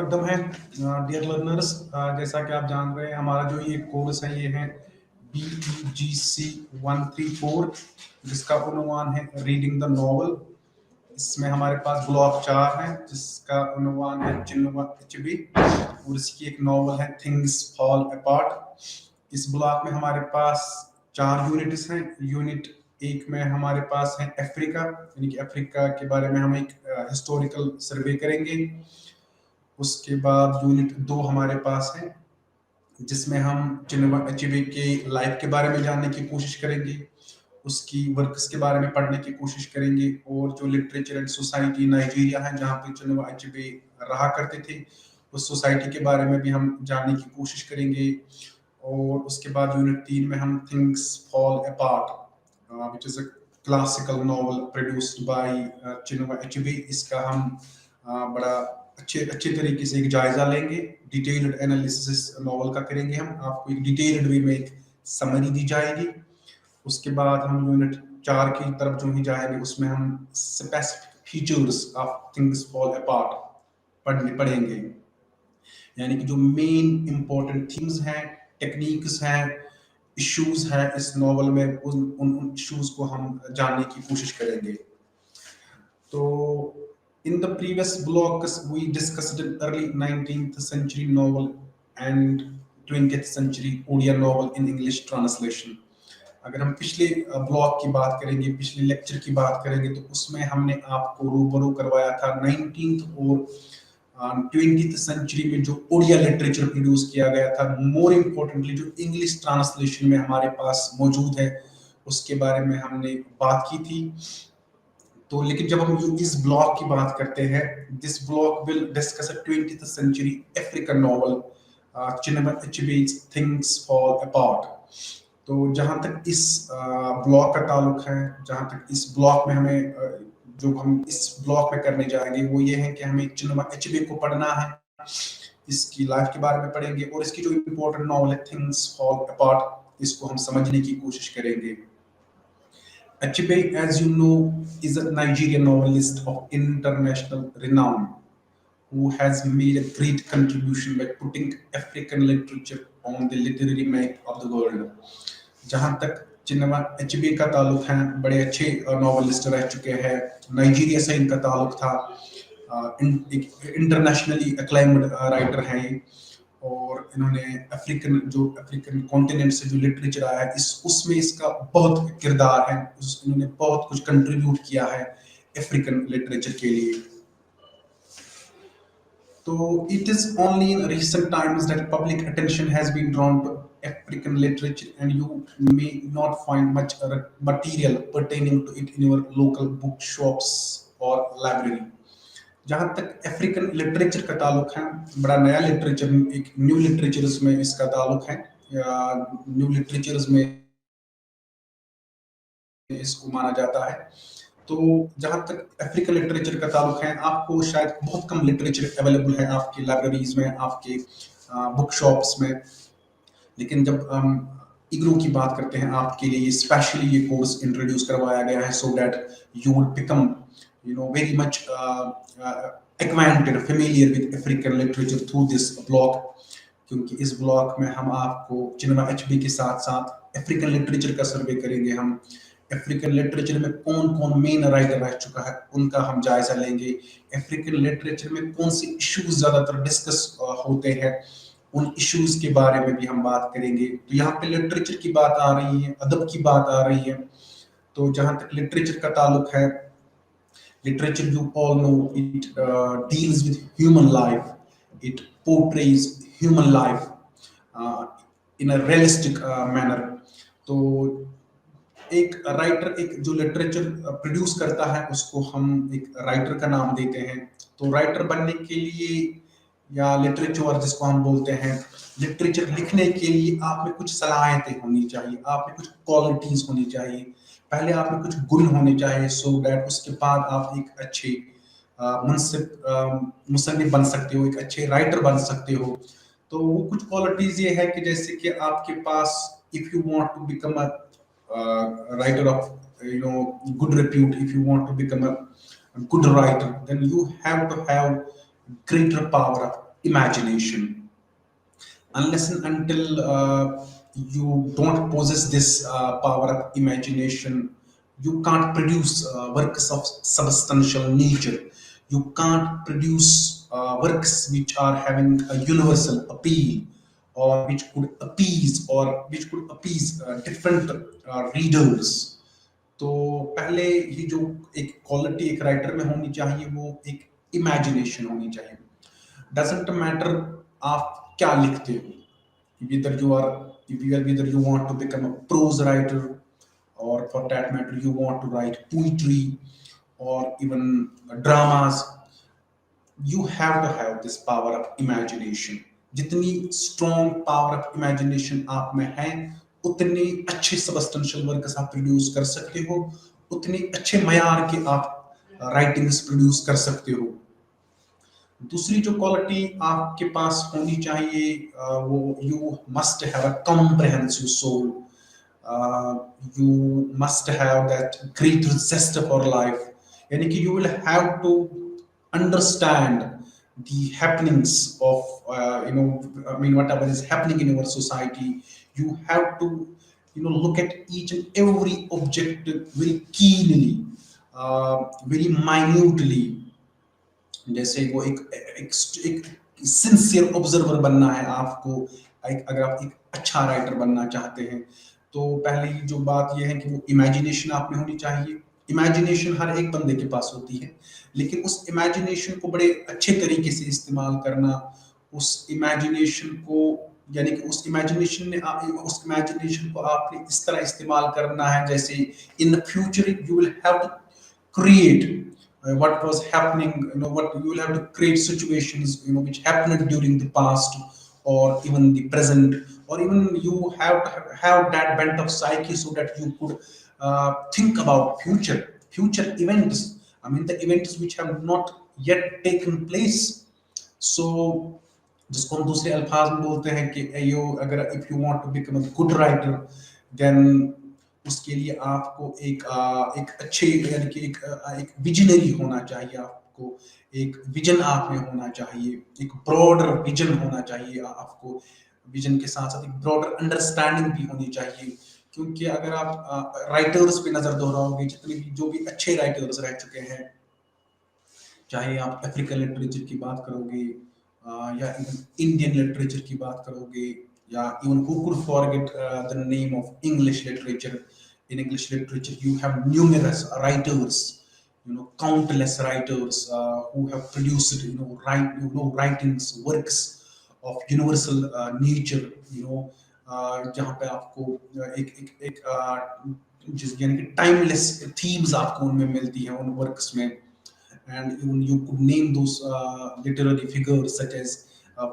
मुकद्दम है dear learners. जैसा कि आप जान रहे हैं हमारा जो ये कोर्स है ये है BEGC 134 जिसका उन्वान है रीडिंग द नॉवल। इसमें हमारे पास ब्लॉक 4 है जिसका उन्वान है चिन्वा एचबी और इसकी एक नॉवल है थिंग्स फॉल अपार्ट। इस ब्लॉक में हमारे पास 4 यूनिट्स हैं। यूनिट 1 में हमारे पास है अफ्रीका, यानी कि अफ्रीका के बारे में हम एक हिस्टोरिकल सर्वे करेंगे। उसके बाद यूनिट 2 हमारे पास है जिसमें हम चिन्वा अचेबे के लाइफ के बारे में जानने की कोशिश करेंगे, उसकी वर्क्स के बारे में पढ़ने की कोशिश करेंगे और जो लिटरेचर एंड सोसाइटी नाइजीरिया है जहाँ पे चिन्वा अचेबे रहा करते थे उस सोसाइटी के बारे में भी हम जानने की कोशिश करेंगे। और उसके बाद यूनिट 3 में हम things fall apart which is a classical novel produced by Chinua Achebe, इसका हम बड़ा अच्छे तरीके से एक जायजा लेंगे। डिटेल्ड एनालिसिस नॉवल का करेंगे, हम आपको एक डिटेल्ड वे में एक समरी दी जाएगी। उसके बाद हम यूनिट 4 की तरफ जो ही जाएंगे उसमें हम specific features of things fall apart पढ़ेंगे, यानी कि जो मेन इंपॉर्टेंट थिंग्स हैं, टेक्निक्स हैं, इश्यूज हैं इस नॉवल में, उन इश्यूज को हम जानने की कोशिश करेंगे। तो in the previous blocks we discussed an early 19th century novel and 20th century Odia novel in English translation। अगर हम पिछले ब्लॉक की बात करेंगे, पिछले लेक्चर की बात करेंगे तो उसमें हमने आपको रूबरू करवाया था 19th और 20th सेंचुरी में जो ओडिया लिटरेचर प्रोड्यूस किया गया था, मोर इम्पोर्टेंटली जो इंग्लिश ट्रांसलेशन में हमारे पास मौजूद है उसके बारे में हमने बात की थी। तो लेकिन जब हम इस ब्लॉक की बात करते हैं, this block will discuss a 20th century African novel Chinua Achebe's things fall apart. तो जहां तक इस ब्लॉक का ताल्लुक है, जहां तक इस ब्लॉक में हमें जो हम इस ब्लॉक में करने जाएंगे वो ये है कि हमें चिन्वा अचेबे को पढ़ना है, इसकी लाइफ के बारे में पढ़ेंगे और इसकी जो इम्पोर्टेंट नॉवल है थिंग्स फॉल अपार्ट इसको हम समझने की कोशिश करेंगे। Achebe, as you know, is a Nigerian novelist of international renown who has made a great contribution by putting African literature on the literary map of the world। जहाँ तक चिन्वा Achebe का ताल्लुक है, बड़े अच्छे नॉवलिस्ट रह चुके हैं, नाइजीरिया से इनका ताल्लुक था, इंटरनेशनली अक्लाइम्ड राइटर हैं और इन्होंने अफ्रीकन कॉन्टिनेंट से जो लिटरेचर आया है उसमें इसका बहुत किरदार है, इन्होंने बहुत कुछ कंट्रीब्यूट किया है अफ्रीकन लिटरेचर के लिए। तो it is only in recent times that public attention has been drawn to African literature and you may not find much material pertaining to it in your local bookshops or library। जहाँ तक African literature का ताल्लुक है, बड़ा नया literature, एक new literatures में इसका ताल्लुक है, न्यू लिटरेचर्स में इसको माना जाता है। तो जहाँ तक अफ्रीकन लिटरेचर का ताल्लुक है, आपको शायद बहुत कम लिटरेचर अवेलेबल है आपकी लाइब्रेरीज में, आपके बुक शॉप्स में। लेकिन जब हम इग्नू की बात करते हैं आपके लिए स्पेशली ये कोर्स इंट्रोड्यूस करवाया गया है so that you would become very much acquainted, familiar with African literature through this block। क्योंकि इस ब्लॉक में हम आपको चिन्वा अचेबे के साथ साथ अफ्रीकन लिटरेचर का सर्वे करेंगे। हम अफ्रीकन लिटरेचर में कौन कौन मेन राइटर रह चुका है उनका हम जायजा लेंगे, अफ्रीकन लिटरेचर में कौन से इश्यूज ज्यादातर डिस्कस होते हैं उन इश्यूज के बारे में भी हम बात करेंगे। तो यहाँ पे लिटरेचर की बात आ रही है, अदब की बात आ रही है। तो जहाँ तक लिटरेचर का ताल्लुक है, literature you all know it deals with human life, it portrays human life in a realistic manner। तो एक राइटर, एक जो लिटरेचर प्रोड्यूस करता है उसको हम एक राइटर का नाम देते हैं। तो राइटर बनने के लिए या लिटरेचर जिसको हम बोलते हैं, लिटरेचर लिखने के लिए आप में कुछ सलाहियतें होनी चाहिए, आप में कुछ क्वालिटीज होनी चाहिए, पहले आप में कुछ गुण होने चाहिए सो दैट उसके बाद आप एक अच्छे मुसन्निफ बन सकते हो, एक अच्छे राइटर बन सकते हो। तो वो कुछ क्वालिटीज ये है कि जैसे कि आपके पास if you want to become a writer of good repute, if you want to become a good writer then you have to have greater power of imagination. Unless and until you don't possess this power of imagination, you can't produce works of substantial nature. You can't produce works which are having a universal appeal, or which could appease different readers. तो पहले ही जो एक quality एक writer में होनी चाहिए वो एक इमेजिनेशन होनी चाहिए. डजेंट मैटर आप क्या लिखते हो, whether you are whether you want to become a prose writer, or for that matter you want to write poetry or even dramas. You have to have this power of imagination. जितनी strong power of imagination आप में है, उतने अच्छे substantial works आप produce कर सकते हो, उतने अच्छे मयार के आप राइटिंग्स प्रोड्यूस कर सकते हो. दूसरी जो क्वालिटी आपके पास होनी चाहिए वो you must have a comprehensive soul. You must have that great zest for life. यानी कि you will have to understand the happenings of whatever is happening in our society. You have to look at each and every object very keenly, very minutely. जैसे वो एक sincere observer बनना है आपको. अगर आप एक अच्छा राइटर बनना चाहते हैं तो पहले जो बात ये है कि वो इमेजिनेशन आप में होनी चाहिए. इमेजिनेशन हर एक बंदे के पास होती है, लेकिन उस इमेजिनेशन को बड़े अच्छे तरीके से इस्तेमाल करना, उस इमेजिनेशन को यानी कि उस इमेजिनेशन को आपने इस तरह इस्तेमाल करना है जैसे in the future you will have to create what was happening, what you will have to create situations which happened during the past or even the present, or even you have to have that bent of psyche so that you could think about future events. I mean the events which have not yet taken place. So जिसको हम दूसरे अल्फाज में बोलते हैं कि यो अगर if you want to become a good writer, then उसके लिए आपको एक अच्छे यानी कि एक विजनरी होना चाहिए. आपको एक विजन आप में होना चाहिए, एक ब्रॉडर विजन होना चाहिए. आपको विजन के साथ साथ एक ब्रॉडर अंडरस्टैंडिंग भी होनी चाहिए. क्योंकि अगर आप राइटर्स पे नजर दोहराओगे, जितने भी जो भी अच्छे राइटर्स रह चुके हैं, चाहे आप अफ्रीकन लिटरेचर की बात करोगे या इंडियन लिटरेचर की बात करोगे, या even who could forget the name of English literature. In English literature you have numerous writers, countless writers who have produced writings, works of universal nature, जहाँ पे आपको एक एक एक जिस यानी कि टाइमलेस थीम्स आपको उनमें मिलती हैं उन वर्क्स में. And even you could name those literary figures such as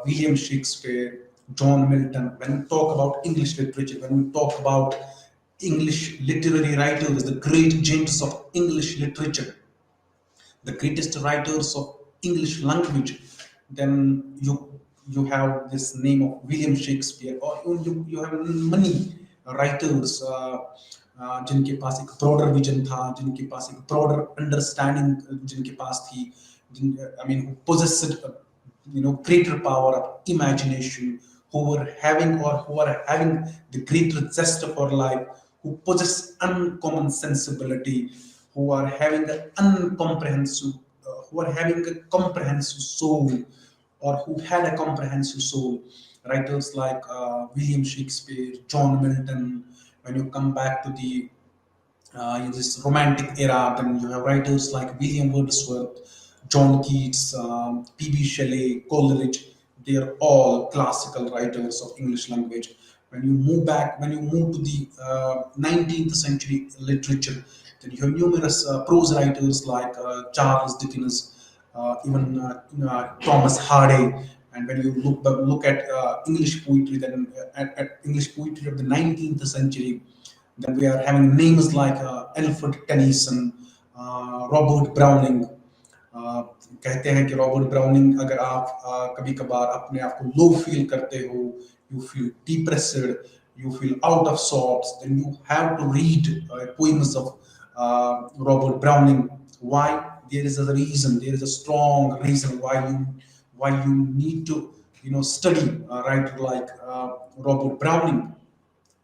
William Shakespeare, John Milton. When we talk about English literature, when we talk about English literary writers, the great gems of English literature, the greatest writers of English language, then you have this name of William Shakespeare, or you have many writers जिनके पास एक broader vision था, जिनके पास एक broader understanding जिनके पास थी, I mean who possessed greater power of imagination, who were having the greater zest for life, who possess uncommon sensibility, who are having an uncomprehensive who are having a comprehensive soul, or who had a comprehensive soul. Writers like William Shakespeare, John Milton. When you come back to the in this romantic era, then you have writers like William Wordsworth, John Keats, P.B. Shelley, Coleridge. They are all classical writers of English language. When you move to the 19th century literature, then you have numerous prose writers like Charles Dickens, even Thomas Hardy. And when you look at English poetry, then at English poetry of the 19th century, then we are having names like Alfred Tennyson, Robert Browning. कहते हैं कि Robert browning, अगर आप कभी कभार अपने आप को लो फील करते हो, you feel depressed, you feel out of sorts, then you have to read poems of Robert Browning. Why? There is a reason. There is a strong reason why you need to study a writer like Robert Browning,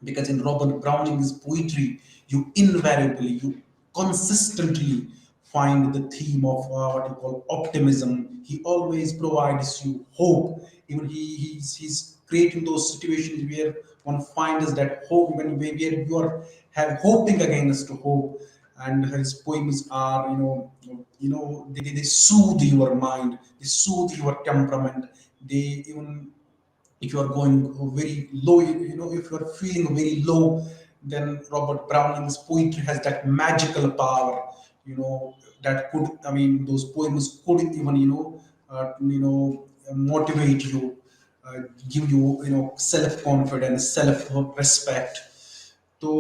because in Robert Browning's poetry, you invariably, you consistently find the theme of what you call optimism. He always provides you hope. Even he's creating those situations where one finds that hope when where you are have hoping against hope. And his poems are they soothe your mind, they soothe your temperament. They even, if you are going very low, if you are feeling very low, then Robert Browning's poetry has that magical power, that could, I mean, those poems could even, motivate you, give you, self confidence, self respect. तो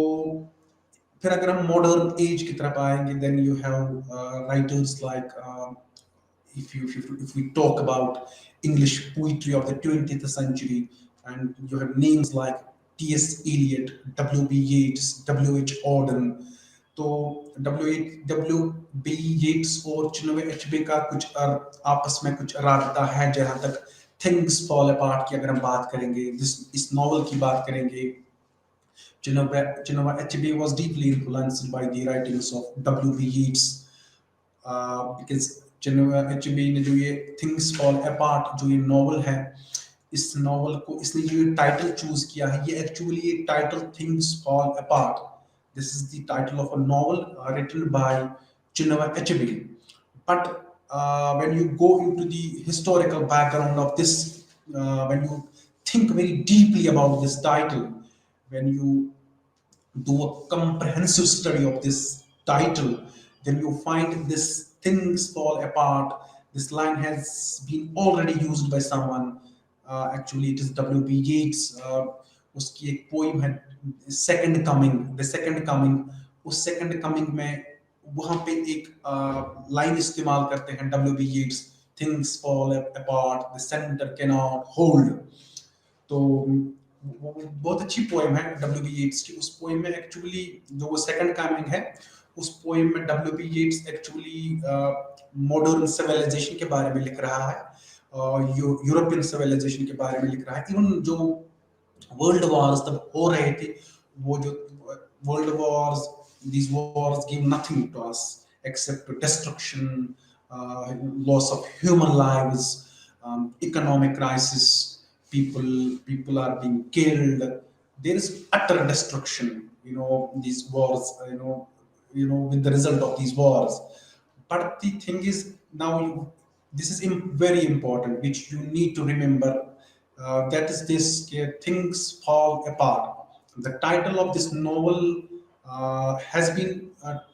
फिर अगर हम modern age की तरफ आएंगे, then you have writers like, if we talk about English poetry of the 20th century, and you have names like T.S. Eliot, W.B. Yeats, W.H. Auden. तो W.B. Yeats और चिनोवे HB का कुछ आपस में कुछ राबता है, जहां तक थिंग्स फॉल अपार्ट की अगर हम बात करेंगे, इस नॉवल की बात करेंगे, Chinua Achebe was deeply influenced by the writings of W.B. Yeats, because Chinua Achebe ने जो ये थिंग्स फॉल अपार्ट जो ये नॉवल है, इस नॉवल को इसने जो ये टाइटल चूज किया है, ये एक्चुअली ये title things fall apart, this is the title of a novel written by Chinua Achebe. But when you go into the historical background of this, when you think very deeply about this title, when you do a comprehensive study of this title, then you find this things fall apart. This line has been already used by someone. Actually, it is W.B. Yeats. उसकी एक poem है second coming, the second coming. उस second coming में वहां पे एक line इस्तेमाल करते हैं W B Yeats, things fall apart, the centre can not hold. तो वो बहुत अच्छी पोएम है डब्ल्यू बी येट्स की. उस पोएम में एक्चुअली जो वो सेकंड कमिंग है, उस पोएम में W B Yeats actually modern civilisation के बारे में लिख रहा है, यूरोपियन सिविलाइजेशन के बारे में लिख रहा है. इवन जो वर्ल्ड वॉर्स तब हो रहे थे, वो जो world Wars, these wars give nothing to us except destruction, loss of human lives, economic crisis, people are being killed, there is utter destruction, these wars, with the result of these wars. But the thing is, now this is very important, which you need to remember, that is this, things fall apart. The title of this novel has been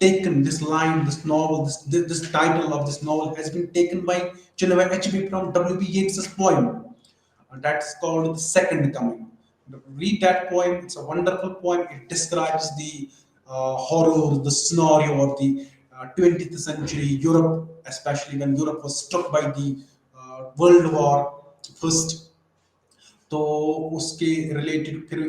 taken, this line, this novel, this title of this novel has been taken by Chinua Achebe from W.B. Yeats' poem. That's called The Second Coming. Read that poem, it's a wonderful poem. It describes the horror, the scenario of the 20th century Europe, especially when Europe was struck by the World War First. तो उसके related फिर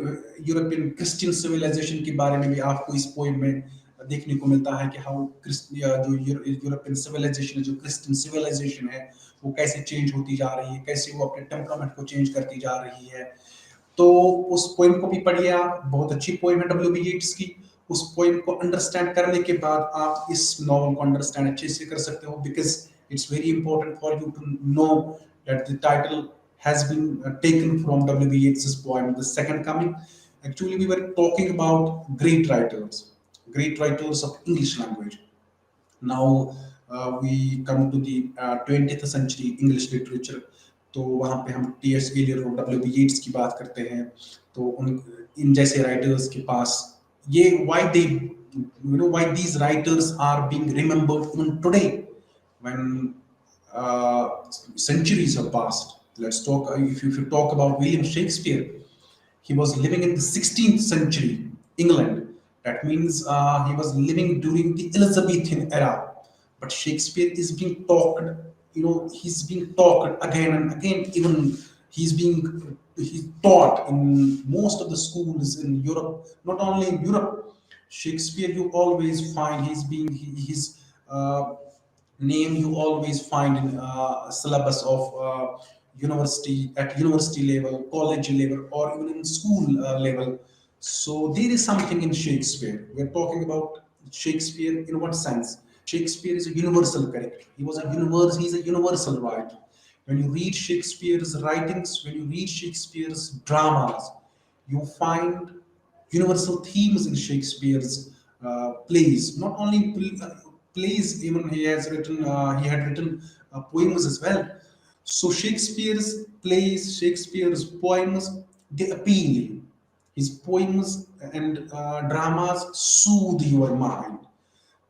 European Christian civilisation के बारे में भी आपको इस poem में देखने को मिलता है कि हाउ जो यूरोपियन सिविलाइजेशन, जो क्रिश्चियन सिविलाइजेशन है, वो कैसे चेंज होती जा रही है, कैसे वो अपने टेम्परामेंट को चेंज करती जा रही है. तो उस पोएम को भी पढ़िए आप, बहुत अच्छी पोएम है डब्ल्यू बी येट्स की. उस पोएम को अंडरस्टैंड करने के बाद आप इस नॉवल को अंडरस्टैंड अच्छे से कर सकते हो, because it's very important for you to know that the title has been taken from W.B. Yeats' poem, The Second Coming. Actually, we were talking about great writers of English language. Now we come to the 20th century English literature. तो वहाँ पे हम T.S. Eliot और W.B. Yeats की बात करते हैं. तो इन जैसे राइटर्स के पास ये why these writers are being remembered even today when centuries have passed. Let's talk, if you talk about William Shakespeare, he was living in the 16th century England. That means he was living during the Elizabethan era. But Shakespeare is being talked, he's being talked again and again. Even he's taught in most of the schools in Europe. Not only in Europe, Shakespeare you always find he's name you always find in syllabus of university level, college level, or even in school level. So there is something in Shakespeare. We're talking about Shakespeare in what sense? Shakespeare is a universal character. He's a universal writer. When you read Shakespeare's writings, when you read Shakespeare's dramas, you find universal themes in Shakespeare's plays. Not only plays, even he had written poems as well. So Shakespeare's plays, Shakespeare's poems, they appeal. His poems and dramas soothe your mind.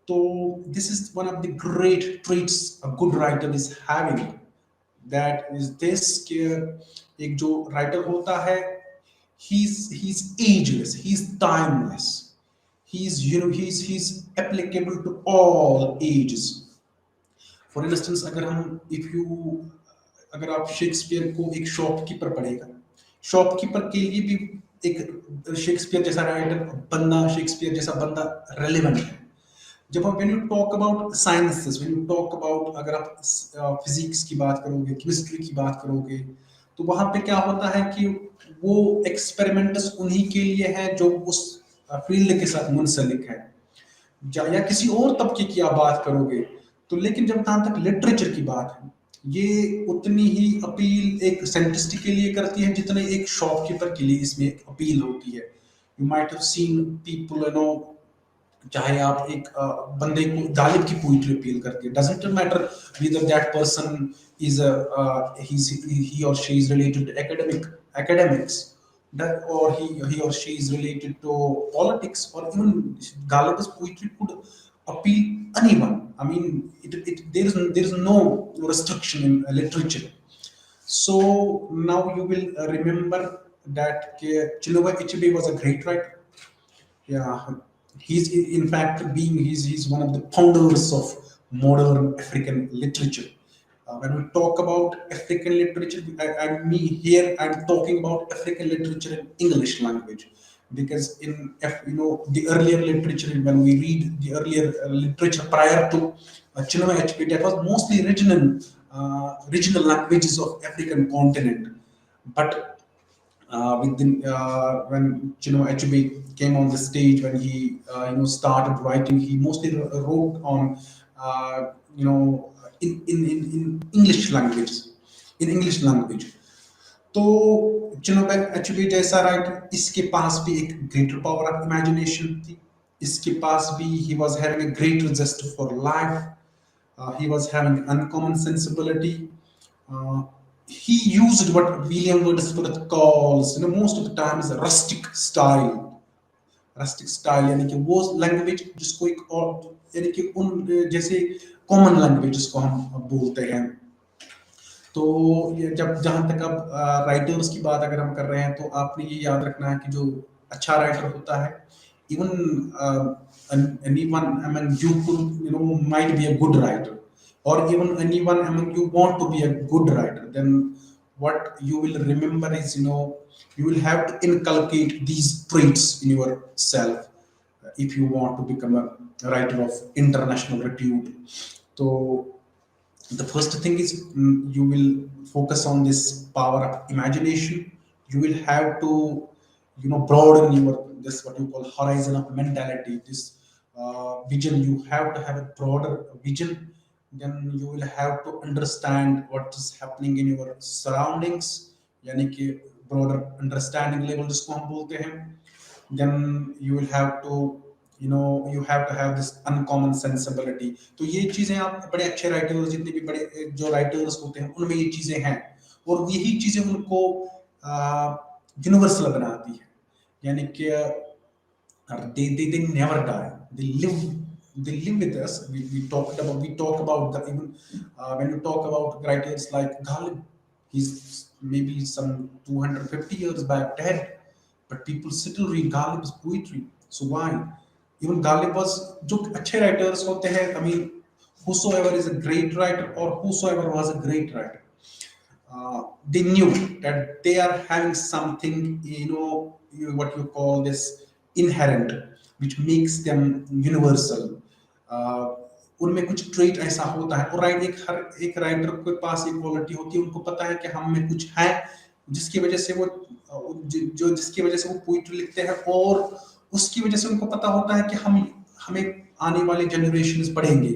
So this is one of the great traits a good writer is having. That is this कि एक जो writer होता है, he's ageless, he's timeless, he's applicable to all ages. For instance अगर आप Shakespeare को एक shopkeeper पढ़ेगा, शॉपकीपर के लिए भी एक शेक्सपियर जैसा राइटर बंदा, शेक्सपियर जैसा बंदा रेलेवेंट है। जब हम when you talk about sciences, when you talk about, अगर आप फिजिक्स की बात करोगे, केमिस्ट्री की बात करोगे, तो वहां पे क्या होता है कि वो एक्सपेरिमेंट्स उन्हीं के लिए है जो उस फील्ड के साथ मुंसलिक है। या किसी और तबके की आप बात करोगे, तो लेकिन जब जहां तक लिटरेचर की बात है, ये उतनी ही अपील एक साइंटिस्ट के लिए करती है जितने एक शॉपकीपर के लिए इसमें एक अपील होती है। You might have seen people, you know, चाहे आप एक बंदे को गालिब की पोइट्री अपील करती है, doesn't matter whether that person is a he or she is related to academics, that or he or she is related to politics, or even Galib's poetry could appeal anyone. I mean, there is no restriction in literature. So now you will remember that Chinua Achebe was a great writer. Yeah, he's in fact he's one of the founders of modern African literature. When we talk about African literature, I'm talking about African literature in English language, because the earlier literature, when we read the earlier literature prior to Chinua Achebe, that was mostly regional languages of African continent. But when Achebe came on the stage, when he started writing, he mostly wrote on in English language, in English language. तो चिनोबे HB जैसा writer, इसके पास भी एक greater power of imagination थी, इसके पास भी he was having a greater zest for life, he was having uncommon sensibility. Uh, he used what William Wordsworth calls, most of the time, is a rustic style. Rustic style यानी कि वो language जिसको एक और, यानी कि उन जैसे कॉमन लैंग्वेज जिसको हम बोलते हैं। तो ये जब जहां तक अब राइटर्स की बात अगर हम कर रहे हैं, तो आपने ये याद रखना है कि जो अच्छा राइटर होता है, even anyone among you could might be a good writer, or even anyone among you want to be a good writer, then what you will remember is, you will have to inculcate these traits in yourself if you want to become a writer of international repute. So the first thing is, you will focus on this power of imagination. You will have to broaden your this what you call horizon of mentality, this vision. You have to have a broader vision. Then you will have to understand what is happening in your surroundings, यानी कि broader understanding level जिसको हम बोलते हैं. Then you will have to you have to have this uncommon sensibility. तो ये चीजें आप बड़े अच्छे राइटर्स, जितने भी बड़े जो राइटर्स होते हैं, उनमें ये चीजें हैं, और यही चीजें उनको यूनिवर्सल बनाती है, यानी कि they never die, they live with us. We talk about the, even when you talk about writers like Ghalib, he's maybe some 250 years back dead, but people still read Ghalib's poetry. So why? Even Ghalib was, जो अच्छे writers होते हैं, I mean, whosoever is a great writer, or whosoever was a great writer, they knew that they are having something, what you call this, inherent, which makes them universal. Uh, उनमें कुछ trait ऐसा होता है, और right हर एक writer के पास एक quality होती है, उनको पता है कि हम में कुछ है जिसकी वजह से वो जिसकी वजह से वो पोइट्री लिखते हैं, और उसकी वजह से उनको पता होता है कि हमें आने वाले जनरेशन पढ़ेंगे।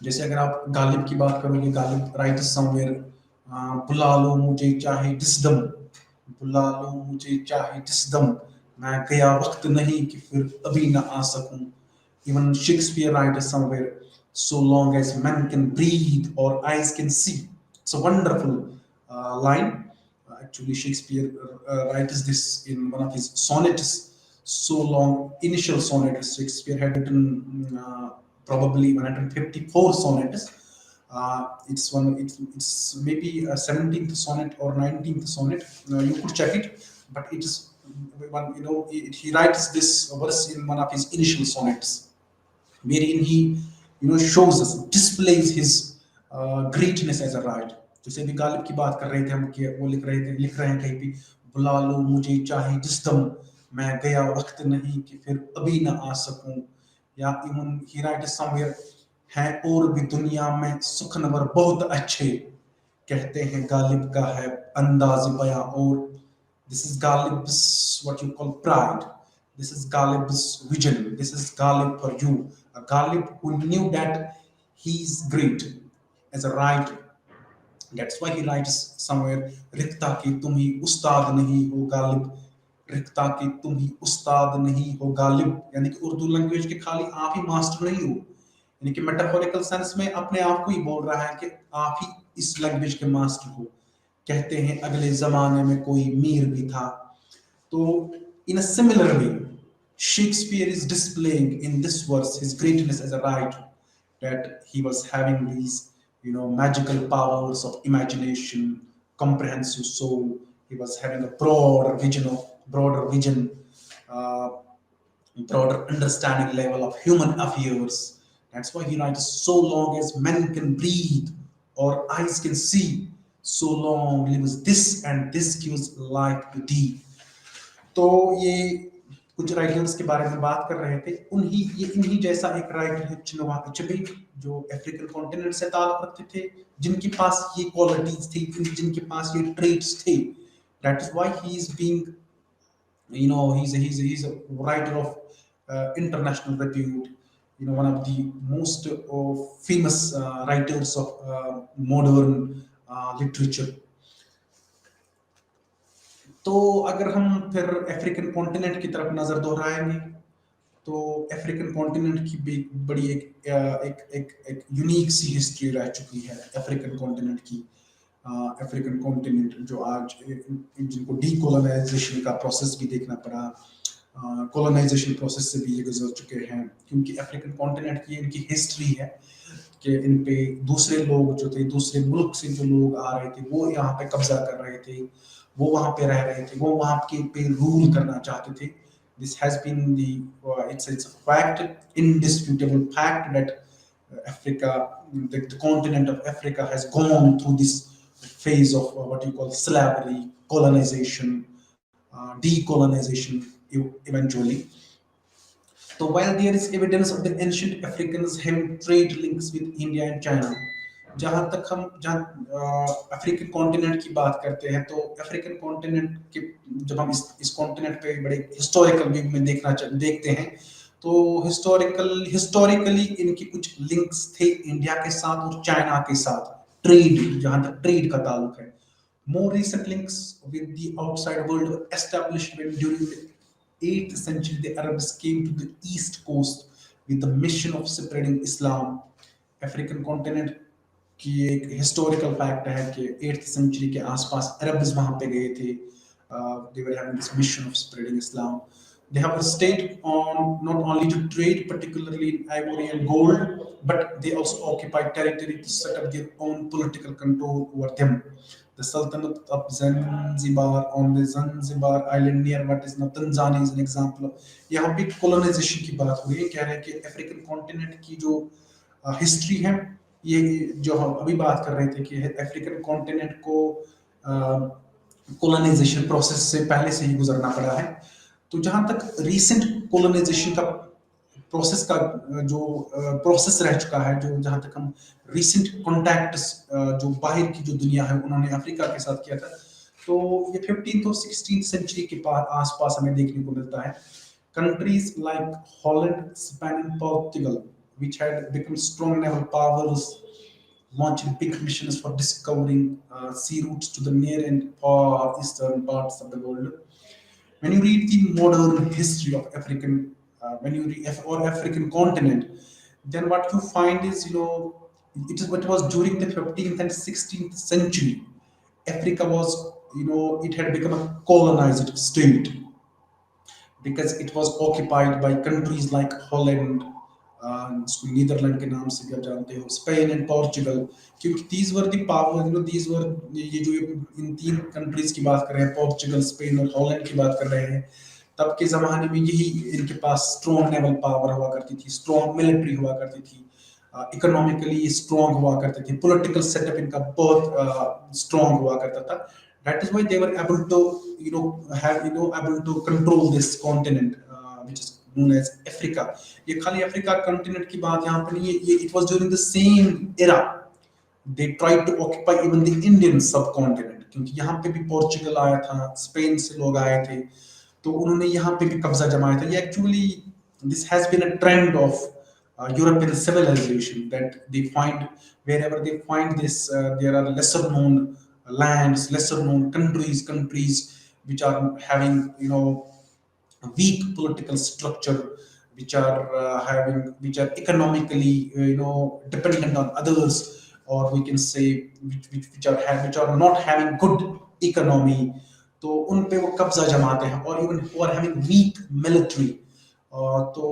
जैसे अगर आप गालिब की बात करोगे, गालिब राइटर्स समवेयर, बुला लो मुझे चाहे जिसदम, बुला लो मुझे चाहे जिसदम, मैं गया वक्त नहीं कि फिर अभी ना आ सकूं। Even Shakespeare writes somewhere, so long as men can breathe or eyes can see. It's a wonderful line. Actually, Shakespeare writes this in one of his sonnets. So long, initial sonnets. Shakespeare had written probably 154 sonnets. It's maybe a 17th sonnet or 19th sonnet. You could check it, but it is one, he writes this verse in one of his initial sonnets, wherein he shows us, displays his greatness as a writer. जैसे भी गालिब की बात कर रहे थे हम, कि वो लिख रहे हैं कहीं भी, बुला लो मुझे चाहे जिस दम, मैं गया वक्त नहीं कि फिर अभी ना आ सकूं। या इवन ही राइट्स समवेयर, है और भी दुनिया में सुखनवर बहुत अच्छे, कहते हैं गालिब का है अंदाज बयां और। This is Ghalib's what you call pride. This is Ghalib's vision. This is Ghalib for you. A Ghalib who knew that he's great as a writer. That's why he writes somewhere, रिक्ता के तुम ही उस्ताद नहीं हो गालिब, रिक्ता के तुम ही उस्ताद नहीं हो गालिब। यानी कि उर्दू लैंग्वेज के खाली आप ही मास्टर नहीं हो, यानी कि मेटाफोरिकल सेंस में अपने आप को ही बोल रहा है कि आप ही इस लैंग्वेज के मास्टर हो। कहते हैं अगले जमाने में कोई मीर भी था। तो in a similar way, Shakespeare is displaying in this verse his greatness as a writer, that he was having these magical powers of imagination, comprehensive soul. He was having a broader vision, uh, broader understanding level of human affairs. That's why he writes, so long as men can breathe or eyes can see, so long lives this, and this gives life to thee. तो ये कुछ writers के बारे में बात कर रहे थे। इन्हीं जैसा एक राइटर है चिनुआ अचेबे, जो अफ्रीकन कॉन्टिनेंट से ताल्लुक रखते थे, जिनके पास ये क्वालिटीज थी, जिनके पास ये ट्रेट्स थे। That is why he is being, he's a writer of international repute, one of the most famous writers of modern literature. तो अगर हम फिर अफ्रीकन कॉन्टिनेंट की तरफ नजर दोहराएंगे, तो अफ्रीकन कॉन्टिनेंट की भी बड़ी एक यूनिक सी हिस्ट्री रह चुकी है अफ्रीकन कॉन्टिनेंट की। अफ्रीकन कॉन्टिनेंट जो आज जिनको डीकोलोनाइजेशन का प्रोसेस भी देखना पड़ा, कोलोनाइजेशन प्रोसेस से भी ये गुजर चुके हैं, क्योंकि अफ्रीकन कॉन्टिनेंट की इनकी हिस्ट्री है कि इन पे दूसरे लोग जो थे, दूसरे मुल्क से जो लोग आ रहे थे, वो यहाँ पे कब्जा कर रहे थे, वो वहाँ पे रह रहे थे, वो वहाँ के पे रूल करना चाहते थे। This has been it's a fact, indisputable fact, that Africa, the continent of Africa has gone through this phase of what you call slavery, colonization, decolonization eventually. So while there is evidence of the ancient Africans having trade links with India and China, जहाँ तक हम African continent की बात करते हैं, तो African continent के जब हम इस कॉन्टिनेंट पे बड़े हिस्टोरिकल व्यू में देखते हैं, तो हिस्टोरिकली इनकी कुछ लिंक्स थे इंडिया के साथ और चाइना के साथ, ट्रेड, जहाँ तक ट्रेड का ताल्लुक है। More recent links with the outside world were established when during the 8th century the Arabs came to the east coast with the mission of spreading Islam. African continent की एक historical fact है कि 8th century के आसपास Arabs वहां पे गए थे। They were having this mission of spreading Islam. They have stayed on not only to trade, particularly in ivory and gold, but they also occupied territory to set up their own political control over them. The Sultanate of Zanzibar on the Zanzibar island near what is now Tanzania is an example. यहाँ पे colonization की बात हुई है, कह रहे हैं कि अफ्रीकन कॉन्टिनेंट की जो हिस्ट्री है, ये जो हम अभी बात कर रहे थे कि अफ्रीकन कॉन्टिनेंट को कोलोनाइजेशन प्रोसेस से पहले से ही गुजरना पड़ा है। तो जहां तक रीसेंट कोलोनाइजेशन का प्रोसेस का जो प्रोसेस रह चुका है, जो जहां तक हम रिसेंट कॉन्टैक्ट्स जो बाहर की जो दुनिया है उन्होंने अफ्रीका के साथ किया था, तो ये 15th और 16th सेंचुरी के आसपास हमें देखने को मिलता है। Countries like Holland, Spain, and Portugal, which had become strong naval powers, launched big missions for discovering sea routes to the near and far eastern parts of the world. When you read the modern history of African, when you read or African continent, then what you find is, it is what was during the 15th and 16th century. Africa was, it had become a colonized state because it was occupied by countries like Holland, इसको Netherlands के नाम से भी आप जानते हो, Spain and Portugal, क्योंकि these were the power, these were, ये जो इन तीन कंट्रीज की बात कर रहे हैं, पोर्चुगल, स्पेन और हॉलैंड की बात कर रहे हैं, तब के जमाने में यही इनके पास स्ट्रॉन्ग नेवल पावर हुआ करती थी, स्ट्रॉन्ग मिलिट्री हुआ करती थी, इकोनॉमिकली स्ट्रॉन्ग हुआ करते थे, पॉलिटिकल सेटअप इनका बहुत स्ट्रॉन्ग हुआ करता था. That is why they were able to, able to control this continent, which is known as Africa. ये खाली अफ्रीका कंटिनेंट की बात यहाँ पर नहीं है, ये it was during the same era they tried to occupy even the Indian subcontinent, क्योंकि यहाँ पे भी पोर्चुगल आया था, स्पेन से लोग आए थे, तो उन्होंने यहाँ पे भी कब्जा जमाया था. ये actually this has been a trend of European civilization, that they find wherever they find this, there are lesser known lands, lesser known countries which are having, weak political structure, which are economically, dependent on others, or we can say which are not having good economy, तो उन पे वो कब्जा जमाते हैं, और even who are having weak military, तो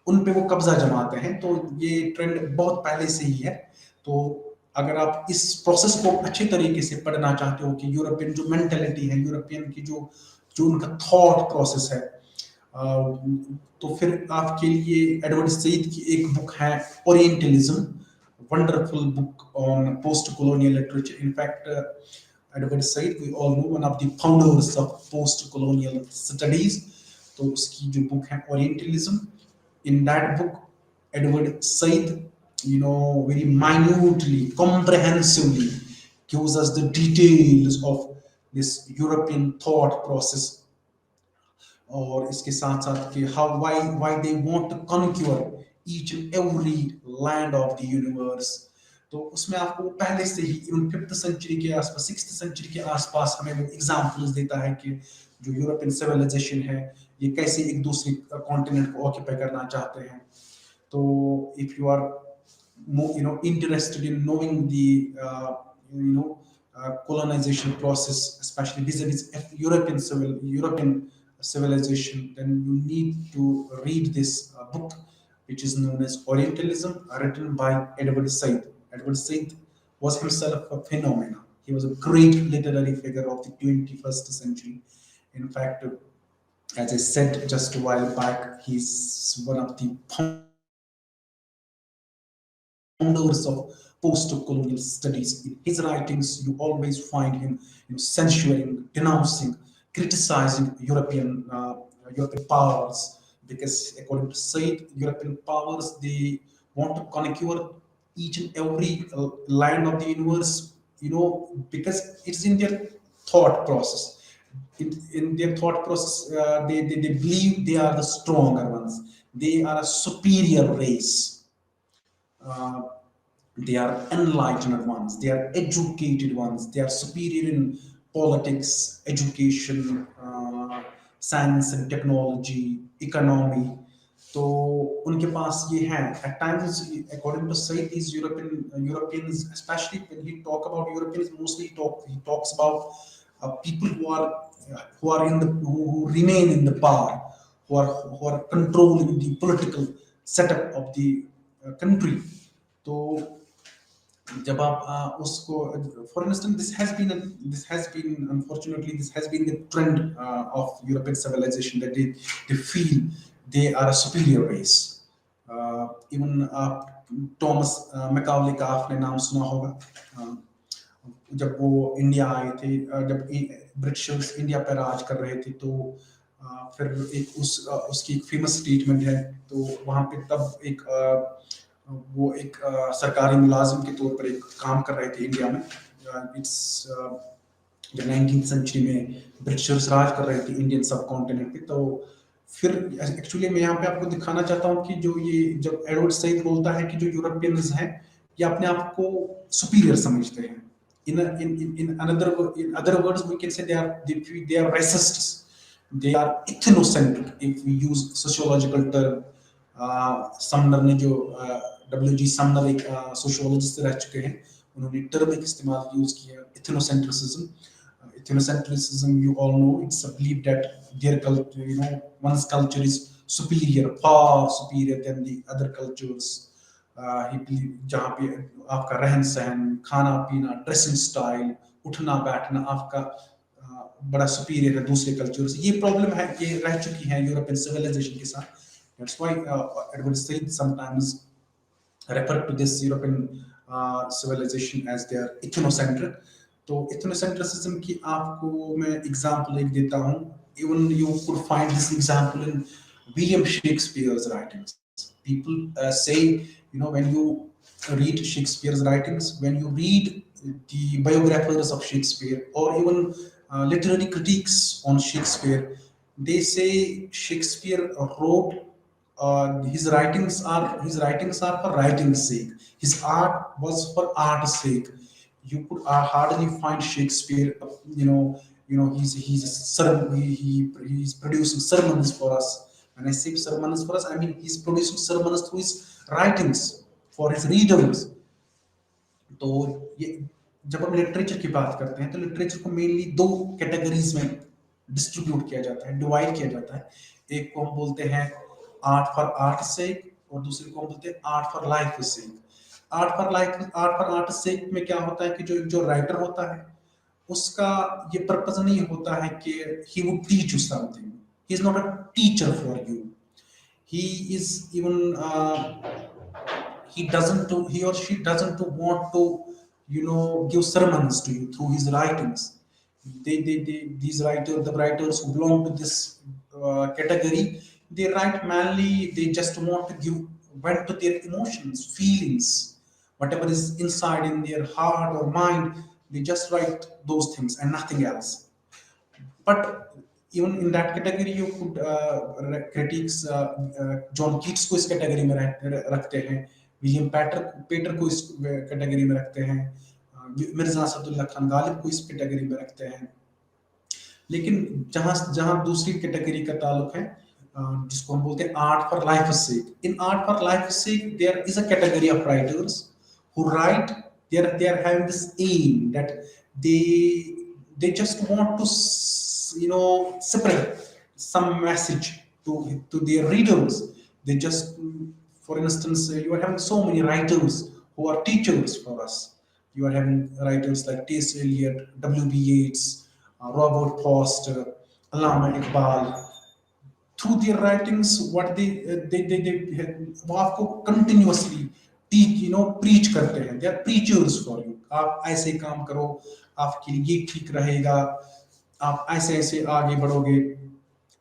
उन पे वो कब्जा जमाते हैं. तो ये ट्रेंड बहुत पहले से ही है. तो अगर आप इस प्रोसेस को अच्छे तरीके से पढ़ना चाहते हो कि यूरोपियन जो मेंटेलिटी है, यूरोपियन की जो जो उनका थॉट प्रोसेस है, तो फिर आपके लिए एडवर्ड सईद की एक बुक है orientalism, wonderful book on post colonial literature. In fact, Edward Said, we all know, one of the founders of post colonial studies. तो उसकी जो बुक है orientalism, in that book Edward Said, very minutely, comprehensively gives us the details of this European thought process, और इसके साथ साथ कि why they want to conquer each and every land of the universe. तो उसमें आपको पहले से ही 5th सेंचुरी के आसपास, 6th सेंचुरी के आसपास हमें वो एग्जांपल्स देता है कि जो यूरोपियन सिविलाइजेशन है ये कैसे एक दूसरे कॉन्टिनेंट को ऑक्यूपाई करना चाहते हैं. तो if you are interested in knowing the colonization process, especially vis-a-vis European civilization, then you need to read this book, which is known as Orientalism, written by Edward Said. Edward Said was himself a phenomenon. He was a great literary figure of the 21st century. In fact, as I said just a while back, he's one of the founders of post-colonial studies. In his writings, you always find him censuring, denouncing, criticizing European powers, because according to Said, European powers, they want to conquer each and every land of the universe, because it's in their thought process. In their thought process, they believe they are the stronger ones. They are a superior race. They are enlightened ones, they are educated ones, they are superior in politics, education, science and technology, economy. तो उनके पास ये है. At times, according to Said, these Europeans, especially when he talk about Europeans, mostly he talks about people who remain in the power, who are controlling the political setup of the country. तो जब आप उसको, for instance, this has been unfortunately this has been the trend of European civilization, that they feel they are a superior race. Even Thomas Macaulay का आपने नाम सुना होगा. जब वो इंडिया आए थे, जब ब्रिटिशर्स इंडिया पर राज कर रहे थे, तो फिर एक उसकी एक फेमस स्टेटमेंट है, तो वहाँ पे तब एक वो एक सरकारी मुलाजिम के तौर पर एक काम कर रहे थे इंडिया में। इट्स जब 19th सेंचुरी में ब्रिटिशर्स राज कर रहे थे इंडियन सब कॉन्टिनेंट पे। तो फिर एक्चुअली मैं यहाँ पे आपको दिखाना चाहता हूँ कि जो ये जब एडवर्ड सईद बोलता है कि जो यूरोपियंस हैं ये अपने आप को सुपीरियर समझते हैं। In other words we can say they are racists, they are ethnocentric if we use sociological term। Sumner ने जो WG समनर एक सोशियोलॉजिस्ट रह चुके हैं, उन्होंने टर्म एक इस्तेमाल यूज किया ethnocentrism। Ethnocentrism, you all know, it's a belief that their culture, one's culture is superior, far superior than the other cultures। जहाँ पे आपका रहन सहन, खाना पीना, ड्रेसिंग स्टाइल, उठना बैठना आपका बड़ा सुपीरियर है दूसरे कल्चर से। ये प्रॉब्लम है, ये रह चुकी है यूरोपियन सिविलाइजेशन के साथ। That's why Edward Said sometimes refer to this European civilization as their ethnocentric। तो ethnocentrism की आपको मैं एग्जांपल एक देता हूँ। Even you could find this example in William Shakespeare's writings। People say, when you read Shakespeare's writings, when you read the biographers of Shakespeare or even literary critiques on Shakespeare, they say Shakespeare wrote his writings are for writing's sake. His art was for art's sake. You could hardly find Shakespeare. He's a he's producing sermons for us. When I say sermons for us, I mean he's producing sermons through his writings for his readers। तो ये जब हम literature की बात करते हैं तो literature को मेनली दो कैटेगरीज में डिस्ट्रीब्यूट किया जाता है, डिवाइड किया जाता है। एक को हम बोलते हैं आर्ट फॉर आर्ट सेक और दूसरे को हम बोलते हैं art for life sake. Art for art sake में क्या होता है कि जो जो राइटर होता है उसका ये पर्पस नहीं होता है कि he would teach you something. He is not a teacher for you. he is even he or she doesn't want to give sermons to you through his writings। These the writers who belong to this category, they write mainly, they just want to give vent to their emotions, feelings, whatever is inside in their heart or mind, they just write those things and nothing else। But even in that category you could critics John Keats को इस category में रखते हैं, William पेटर को इस category में रखते हैं, मिर्जा असदुल्ला खान गालिब को इस कैटेगरी में रखते हैं। लेकिन जहां जहां दूसरी कैटेगरी का ताल्लुक है जिसको हम बोलते हैं art for life sake. In art for life sake there is a category of writers who write, they are having this aim that they just want to spread some message to their readers। They just, for instance, you are having so many writers who are teachers for us। You are having writers like T.S. Eliot, W.B. Yeats, Robert Frost, Allama Iqbal। Through their writings what they वो आपको continuously teach, preach करते हैं। they are preachers for you। आप ऐसे काम करो, आपके लिए ये ठीक रहेगा, आप ऐसे ऐसे आगे बढ़ोगे।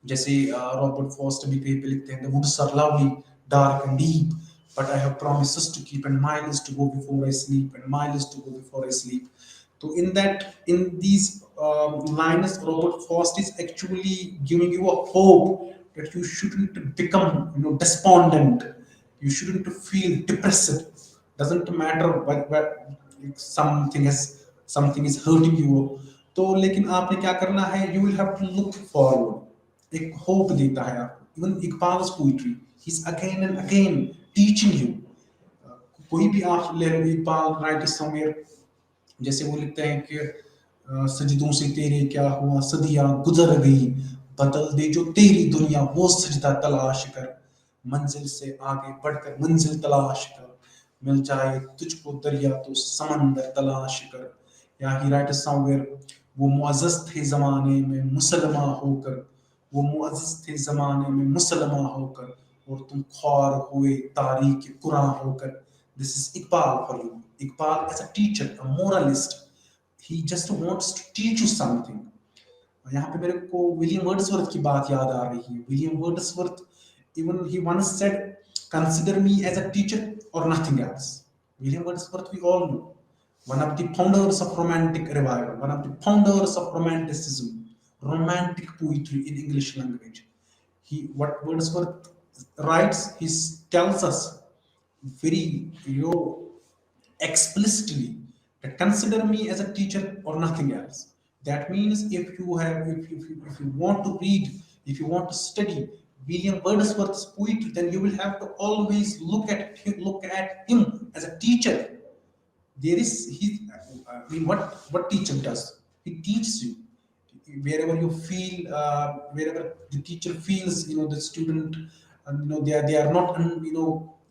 जैसे रॉबर्ट फॉस्ट भी कहीं पे लिखते हैं, the woods are lovely, dark and deep, but I have promises to keep and miles to go before I sleep and miles to go before I sleep। So in these lines, Robert Frost is actually giving you a hope that you shouldn't become despondent, you shouldn't feel depressed। Doesn't matter what something is hurting you। तो लेकिन आपने क्या करना है, you will have to look forward। एक hope देता है आपको। Even Iqbal's poetry, he's again and again teaching you। कोई भी आप ले लो, इकबाल राइट समवेयर, जैसे वो लिखते हैं कि सजदों से तेरे क्या हुआ, सदियां गुजर गई, बदल दे जो तेरी दुनिया वो सजदा तलाश कर, मंजिल से आगे बढ़कर मंजिल तलाश कर, मिल जाए तुझको दरिया तो समंदर तलाश कर। या ही राइट समवेयर, वो मुअज़्ज़ज़ थे ज़माने में मुसलमा होकर, वो मुअज़्ज़ज़ थे ज़माने में मुसलमा होकर, और तुम ख्वार हुए तारीख कुरान होकर। This is Iqbal for you। Iqbal as a teacher, a moralist, he just wants to teach you something। यहाँ पे मेरे को विलियम वर्ड्सवर्थ की बात याद आ रही है. William Wordsworth, even he once said, consider me as a teacher or nothing else. William Wordsworth, we all know, one of the founders of romantic revival, one of the founders of romanticism, romantic poetry in English language. What Wordsworth writes, he tells us very, explicitly that consider me as a teacher or nothing else. That means if you want to read, if you want to study William Wordsworth's poetry, then you will have to always look at him as a teacher. There is he. I mean, what teacher does? He teaches you wherever you feel, wherever the teacher feels, the student, they are not,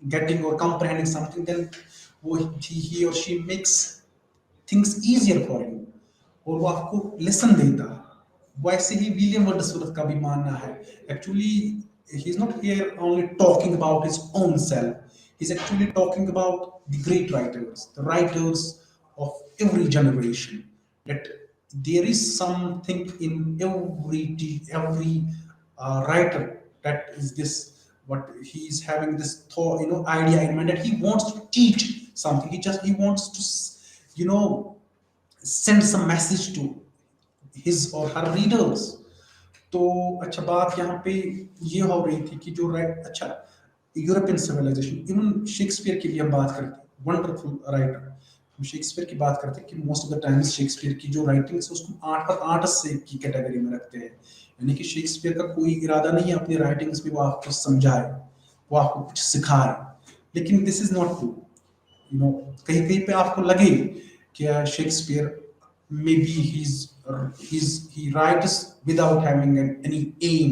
getting or comprehending something, then he or she makes things easier for you, और वो आपको lesson देता है. वैसे ही William Wordsworth का भी मानना है. Actually he is not here only talking about his own self. He's actually talking about the great writers, the writers of every generation. That there is something in every writer, that is this, what he is having this thought, idea in mind, that he wants to teach something. He wants to send some message to his or her readers. तो अच्छा, बात यहाँ पे ये हो रही थी कि जो अच्छा, यूरोपियन सिविलाइजेशन, इवन शेक्सपियर की भी हम बात करते हैं, वंडरफुल राइटर. हम शेक्सपियर की बात करते हैं कि most of the times Shakespeare की जो राइटिंग है उसको 8 पर 8 से की कैटेगरी में रखते हैं. यानी कि शेक्सपियर का कोई इरादा नहीं है अपनी राइटिंग्स में वो आपको समझाए, वो आपको कुछ सिखाए. लेकिन दिस इज नॉट ट्रू. कहीं कहीं पे आपको लगे कि Shakespeare maybe he writes without having any aim.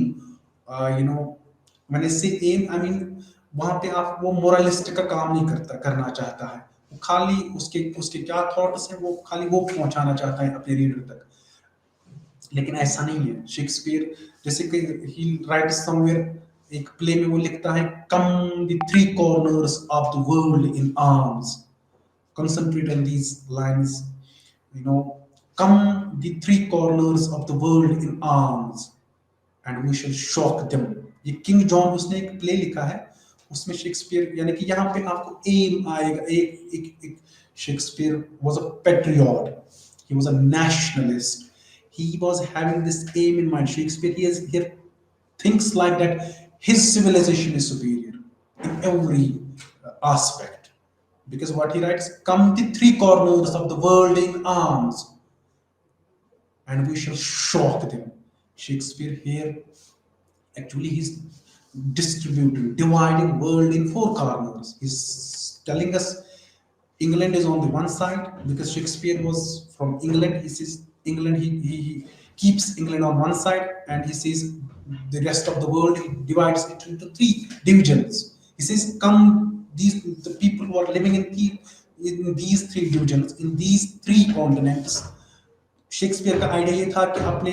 When I say aim, I mean वहां पे आप वो मोरलिस्ट का काम नहीं करना चाहता है. वो खाली उसके क्या थॉट्स हैं, वो खाली वो पहुंचाना चाहता है अपने रीडर तक. लेकिन ऐसा नहीं है. शेक्सपियर जैसे कि ही राइट समवेयर, एक प्ले में वो लिखता है, come the three corners of the world in arms. Concentrate on these lines. Come the three corners of the world in arms and we shall shock them. ये king John उसने एक play लिखा है, उसमें शेक्सपियर, यानी कि यहाँ पे आपको एम आएगा. एक Shakespeare was a patriot, he was a nationalist, he was having this aim in mind. Shakespeare, he thinks like that his civilization is superior in every aspect. Because what he writes, come the three corners of the world in arms and we shall shock them. Shakespeare here, actually he's dividing world in four corners. He's telling us England is on the one side, because Shakespeare was from England. He says England, he keeps England on one side, and he says the rest of the world, he divides it into three divisions. He says, come the people who are living in these three divisions, in these three continents. Shakespeare का idea ये था कि अपने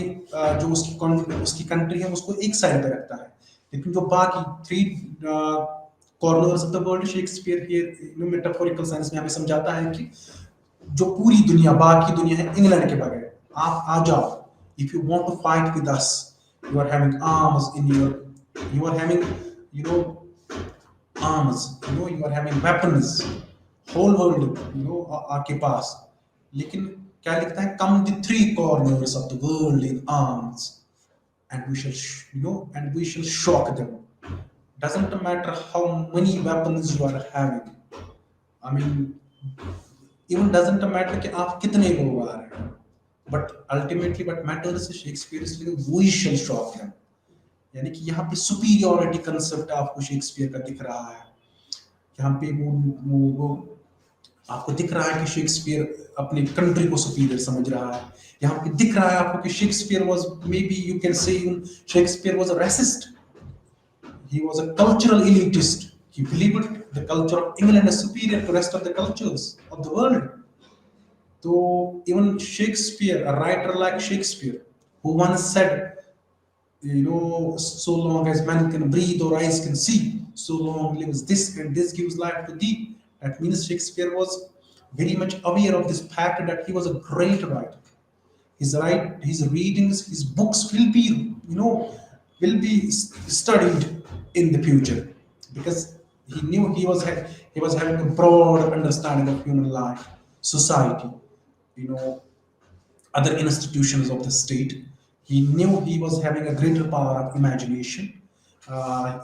जो उसकी country है उसको एक साइड पे रखता है, लेकिन जो बाकी three corners of the world, Shakespeare ये मेटाफोरिकल सेंस में हमें समझाता है कि जो पूरी दुनिया, बाकी दुनिया है इंग्लैंड के बगैर, आप आ जाओ. If you want to fight with us, you are having arms in you are having arms, you are having weapons, whole world आपके पास. लेकिन क्या लिखता है, come the three corners of the world in arms and we shall shock them. Doesn't matter how many weapons you are having. I mean, even doesn't matter कि आप कितने लोग आ रहे हैं, but ultimately what matters is Shakespeare is like, we shall shock them. यानी कि यहाँ पे सुपीरियरिटी कंसेप्ट आपको शेक्सपियर का दिख रहा है. यहाँ पे वो आपको दिख रहा है कि शेक्सपियर अपनी कंट्री को सुपीरियर समझ रहा है. यहाँ पे दिख रहा है आपको कि Shakespeare was, may be you can say Shakespeare was a resist, he was a cultural elitist. He believed the culture of England is superior to rest of the cultures of the world. So even Shakespeare, a writer like Shakespeare, who once said, so long as man can breathe or eyes can see, so long lives this, and this gives life to thee. That means Shakespeare was very much aware of this fact that he was a great writer. his readings, his books will be, will be studied in the future, because he knew he was having a broad understanding of human life, society, you know, other institutions of the state. He knew he was having a greater power of imagination.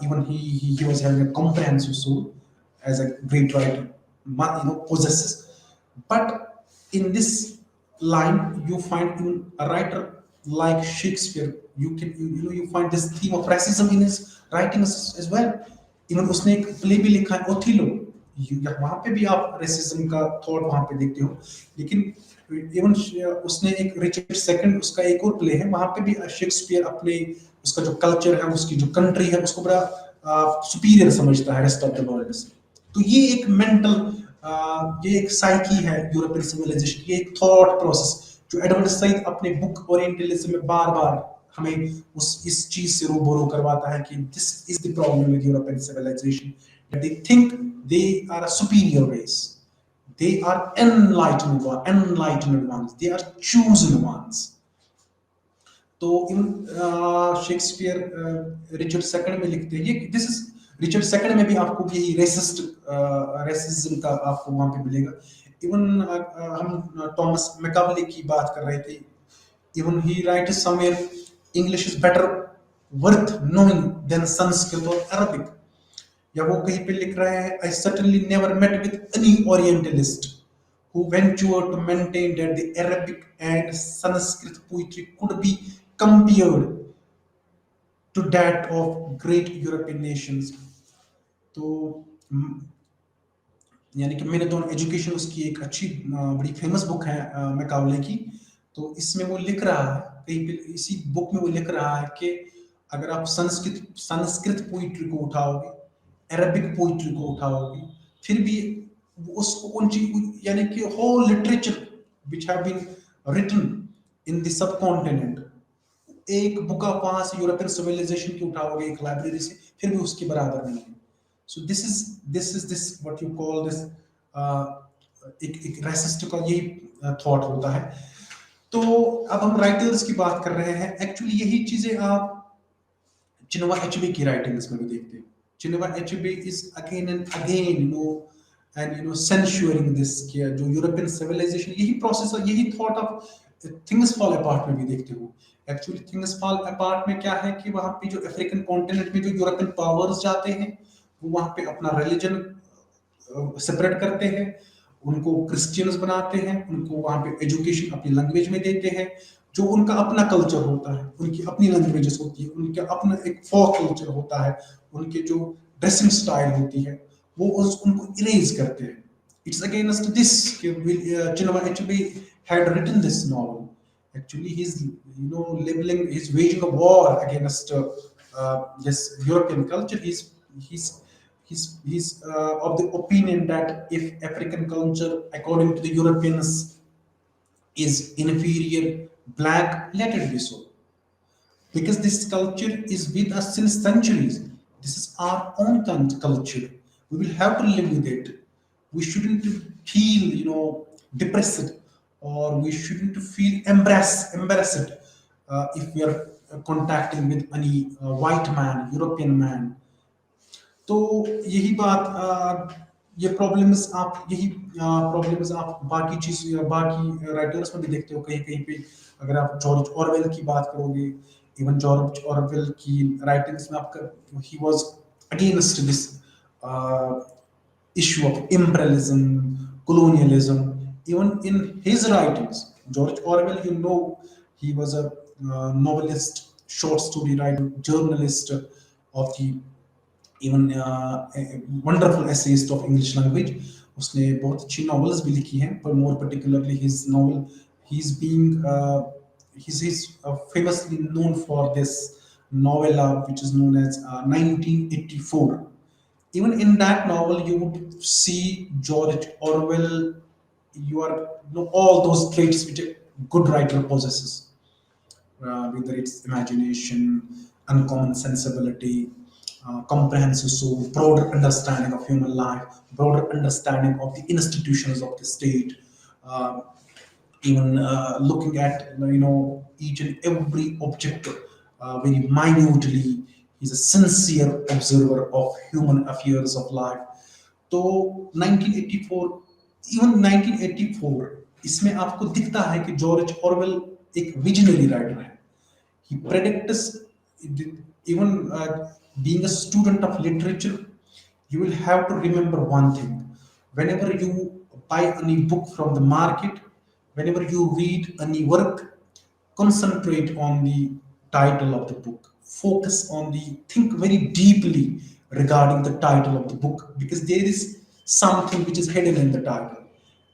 Even he was having a comprehensive soul, as a great writer, possesses. But in this line, you find in a writer like Shakespeare, you find this theme of racism in his writings as well. Even उसने एक play भी लिखा है ओथिलो, वहां पे भी आप racism का थॉट वहां पे देखते हो। लेकिन इवन उसने एक रिचर्ड सेकंड, उसका एक और प्ले है, वहां पे भी शेक्सपियर अपने उसका जो कल्चर है, उसकी जो कंट्री है, उसको बड़ा सुपीरियर समझता है रेस्ट ऑफ द वर्ल्ड से। तो ये एक मेंटल, ये एक साइकी है यूरोपियन सिविलाइजेशन, ये एक थॉट प्रोसेस जो एडवर्ड सईद अपने बुक ओरिएंटलिज्म में बार बार हमें इस चीज से रूबरू करवाता है कि this is the problem with European civilisation, that they think they are a superior race, they are enlightened ones, they are chosen ones. तो इन शेक्सपियर रिचर्ड सेकंड में लिखते हैं, ये दिस इज रिचर्ड सेकंड में भी आपको यही racism का आपको वहां पे मिलेगा। इवन हम थॉमस मैकावले की बात कर रहे थे, even he writes somewhere English is better worth knowing than Sanskrit और अरबिक, या वो कहीं पे लिख रहा है, I certainly never met with any orientalist who ventured to maintain that the Arabic and Sanskrit poetry could be compared to that of great European nations. तो यानी कि मैंने दोनों एजुकेशन, उसकी एक अच्छी बड़ी फेमस बुक है मैकावले की। तो इसमें वो लिख रहा है, कहीं पे इसी बुक में वो लिख रहा है कि अगर आप संस्कृत पोइट्री को उठाओगे, अरबिक पोइट्री को उठाओगे, फिर भी उसको उन चीज, यानी कि whole literature which have been written in the subcontinent, एक बुक आप वहां से यूरोपियन सिविलाइजेशन की उठाओगे एक लाइब्रेरी से, फिर भी उसके बराबर नहीं है। So this is what you call this, एक रेसिस्ट का यही थॉट होता है। तो अब हम राइटर्स की बात कर रहे हैं, एक्चुअली यही चीजें आप चिनुआ एचबी की राइटिंग्स में भी देखते हैं। Chinua Achebe is again and again censuring this, कि जो यूरोपियन सिविलाइजेशन, यही प्रोसेस और यही thought of things fall apart में भी देखते हो। एक्चुअली थिंग्स फॉल अपार्ट में क्या है कि वहां पे जो अफ्रीकन कॉन्टिनेंट में जो यूरोपियन पावर्स जाते हैं, वो वहां पे अपना रिलीजन सेपरेट करते हैं, उनको क्रिश्चियंस बनाते हैं, उनको वहां पे एजुकेशन अपनी लैंग्वेज में देते हैं, जो उनका अपना कल्चर होता है, उनकी अपनी लैंग्वेजेस होती है, उनका अपना एक फोक कल्चर होता है, उनके जो ड्रेसिंग स्टाइल होती है, वो उनको इरेज करते हैं। It's against this Chinua HB had written this novel. Actually, he's labeling, he's waging a war against this European culture. He's of the opinion that if African culture, according to the Europeans, is inferior, black, let it be so, because this culture is with us since centuries. This is our own culture. We will have to live with it. We shouldn't feel depressed, or we shouldn't feel embarrassed if we are contacting with any white man, European man. तो यही बात, ये problems आप बाकी चीज, बाकी writers में भी देखते हो कहीं कहीं पे। अगर आप जॉर्ज ऑरवेल की बात करोगे, इवन जॉर्ज ऑरवेल की राइटिंग्स में आपका, he was against this issue of imperialism, colonialism. Even in his writings, George Orwell, he was a novelist, short story writer, journalist of the, even a wonderful essayist of English language. उसने बहुत अच्छी novels भी लिखी हैं, but more particularly his novel, he's famously known for this novella which is known as 1984. Even in that novel, you would see George Orwell. All those traits which a good writer possesses, whether it's imagination, uncommon sensibility, comprehensive soul, broader understanding of human life, broader understanding of the institutions of the state, even looking at each and every object very minutely. He's a sincere observer of human affairs of life. तो 1984, even 1984, इसमें आपको दिखता है कि George Orwell एक visionary writer है. He predicts, even being a student of literature, you will have to remember one thing. Whenever you buy any book from the market, whenever you read any work, concentrate on the title of the book. Focus on think very deeply regarding the title of the book, because there is something which is hidden in the title.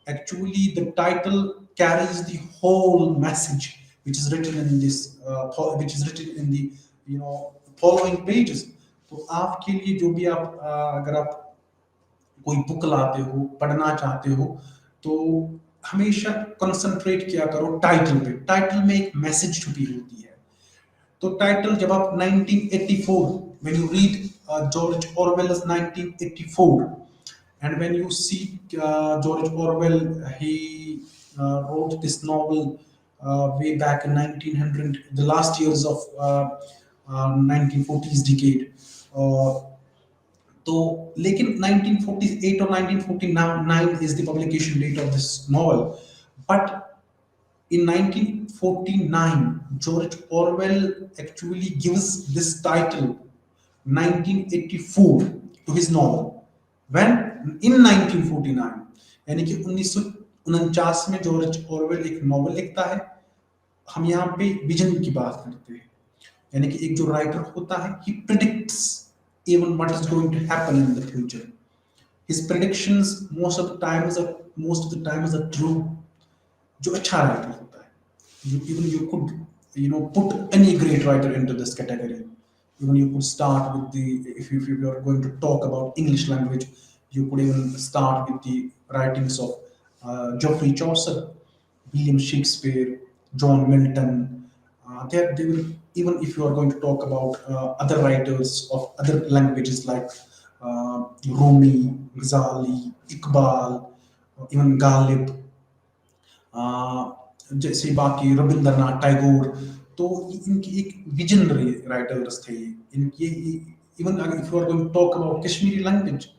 Actually, the title carries the whole message which is written in this, which is written in the following pages. तो आपके लिए जो भी आप अगर आप कोई book लाते हो, पढ़ना चाहते हो, तो हमेशा कंसंट्रेट किया करो टाइटल पे. टाइटल में एक मैसेज छुपी होती है. तो टाइटल जब आप 1984, when you read George Orwell's 1984, and when you see George Orwell, he wrote this novel way back in 1900, the last years of 1940s decade. तो लेकिन 1948 or 1949 is the publication date of this novel, but in 1949 George Orwell actually gives this title 1984 to his novel. When in 1949, यानी कि 1949 में George Orwell एक novel लिखता है. हम यहाँ पे विजन की बात करते हैं, यानी कि एक जो राइटर होता है, he predicts even what is going to happen in the future. His predictions most of the times are true. जो अच्छा राइटर होता है, even you could put any great writer into this category. Even you could start with if you are going to talk about English language, you could even start with the writings of Geoffrey Chaucer, William Shakespeare, John Milton. They will, even if you are going to talk about other writers of other languages like Rumi, Ghazali, Iqbal, even Ghalib, जैसे बाकी रविंद्रनाथ टैगोर, तो इनकी एक visionary writers थे. इनकी even if you are going to talk about Kashmiri language,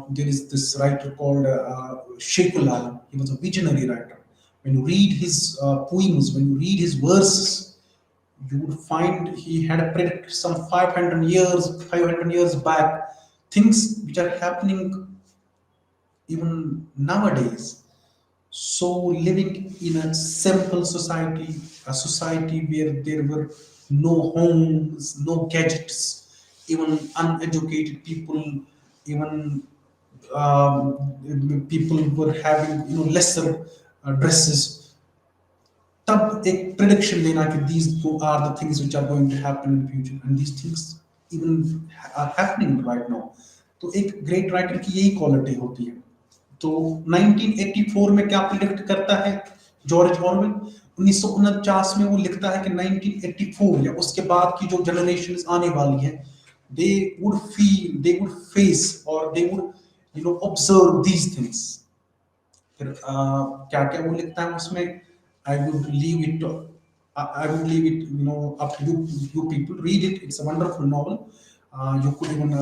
there is this writer called Sheikhul Alam. He was a visionary writer. When you read his poems, when you read his verses, you would find he had predicted some 500 years back things which are happening even nowadays. So living in a simple society, a society where there were no homes, no gadgets, even uneducated people, even people were having lesser dresses. तब एक prediction देना कि these are the things which are going to happen in future, and these things even are happening right now. तो एक great writer की यही quality होती है. तो 1984 में क्या प्रिडिक्ट करता है जॉर्ज ऑरवेल? 1949 में वो लिखता है कि 1984 या उसके बाद की जो जनरेशंस आने वाली हैं, they would face or they would observe these things. फिर क्या क्या वो लिखता है उसमें, I would leave it up to you people. Read it. It's a wonderful novel. You could even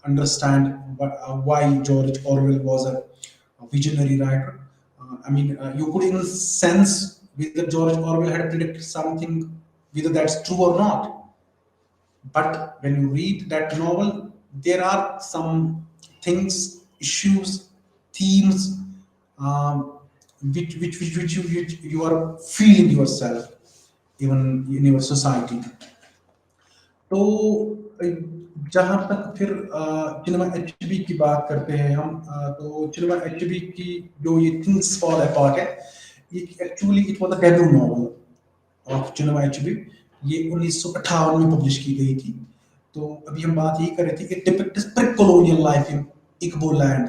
understand why George Orwell was a visionary writer. You could even sense whether George Orwell had predicted something, whether that's true or not. But when you read that novel, there are some things, issues, themes, which you are feeling yourself even in your society. तो जहाँ तक फिर चिनेमा HB की बात करते हैं हम, तो चिनेमा एचबी की जो ये थिंग्स फॉल अपार्ट है, ये actually it was the debut novel of Chinua Achebe. ये 1958 में पब्लिश की गई थी. तो अभी हम बात यही कर रहे थे, it depicts precolonial life in Igboland,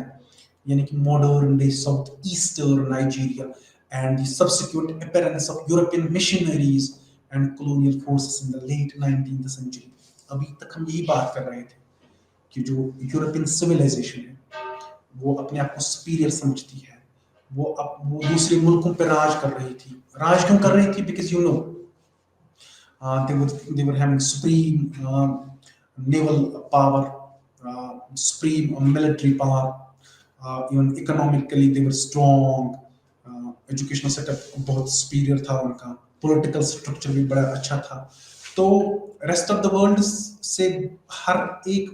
यानी कि modern day south eastern Nigeria, and the subsequent appearance of European missionaries and colonial forces in the late 19th century. अभी तक हम यही बात कर रहे थे कि जो यूरोपियन सिविलाइजेशन है वो अपने आप को सुपीरियर समझती है, वो दूसरे मुल्कों पे राज कर रही थी। राज क्यों कर रही थी? Because you know they were having supreme naval power, supreme military power, even economically they were strong, educational setup बहुत superior था उनका, political structure भी बड़ा अच्छा था। तो rest of the world से हर एक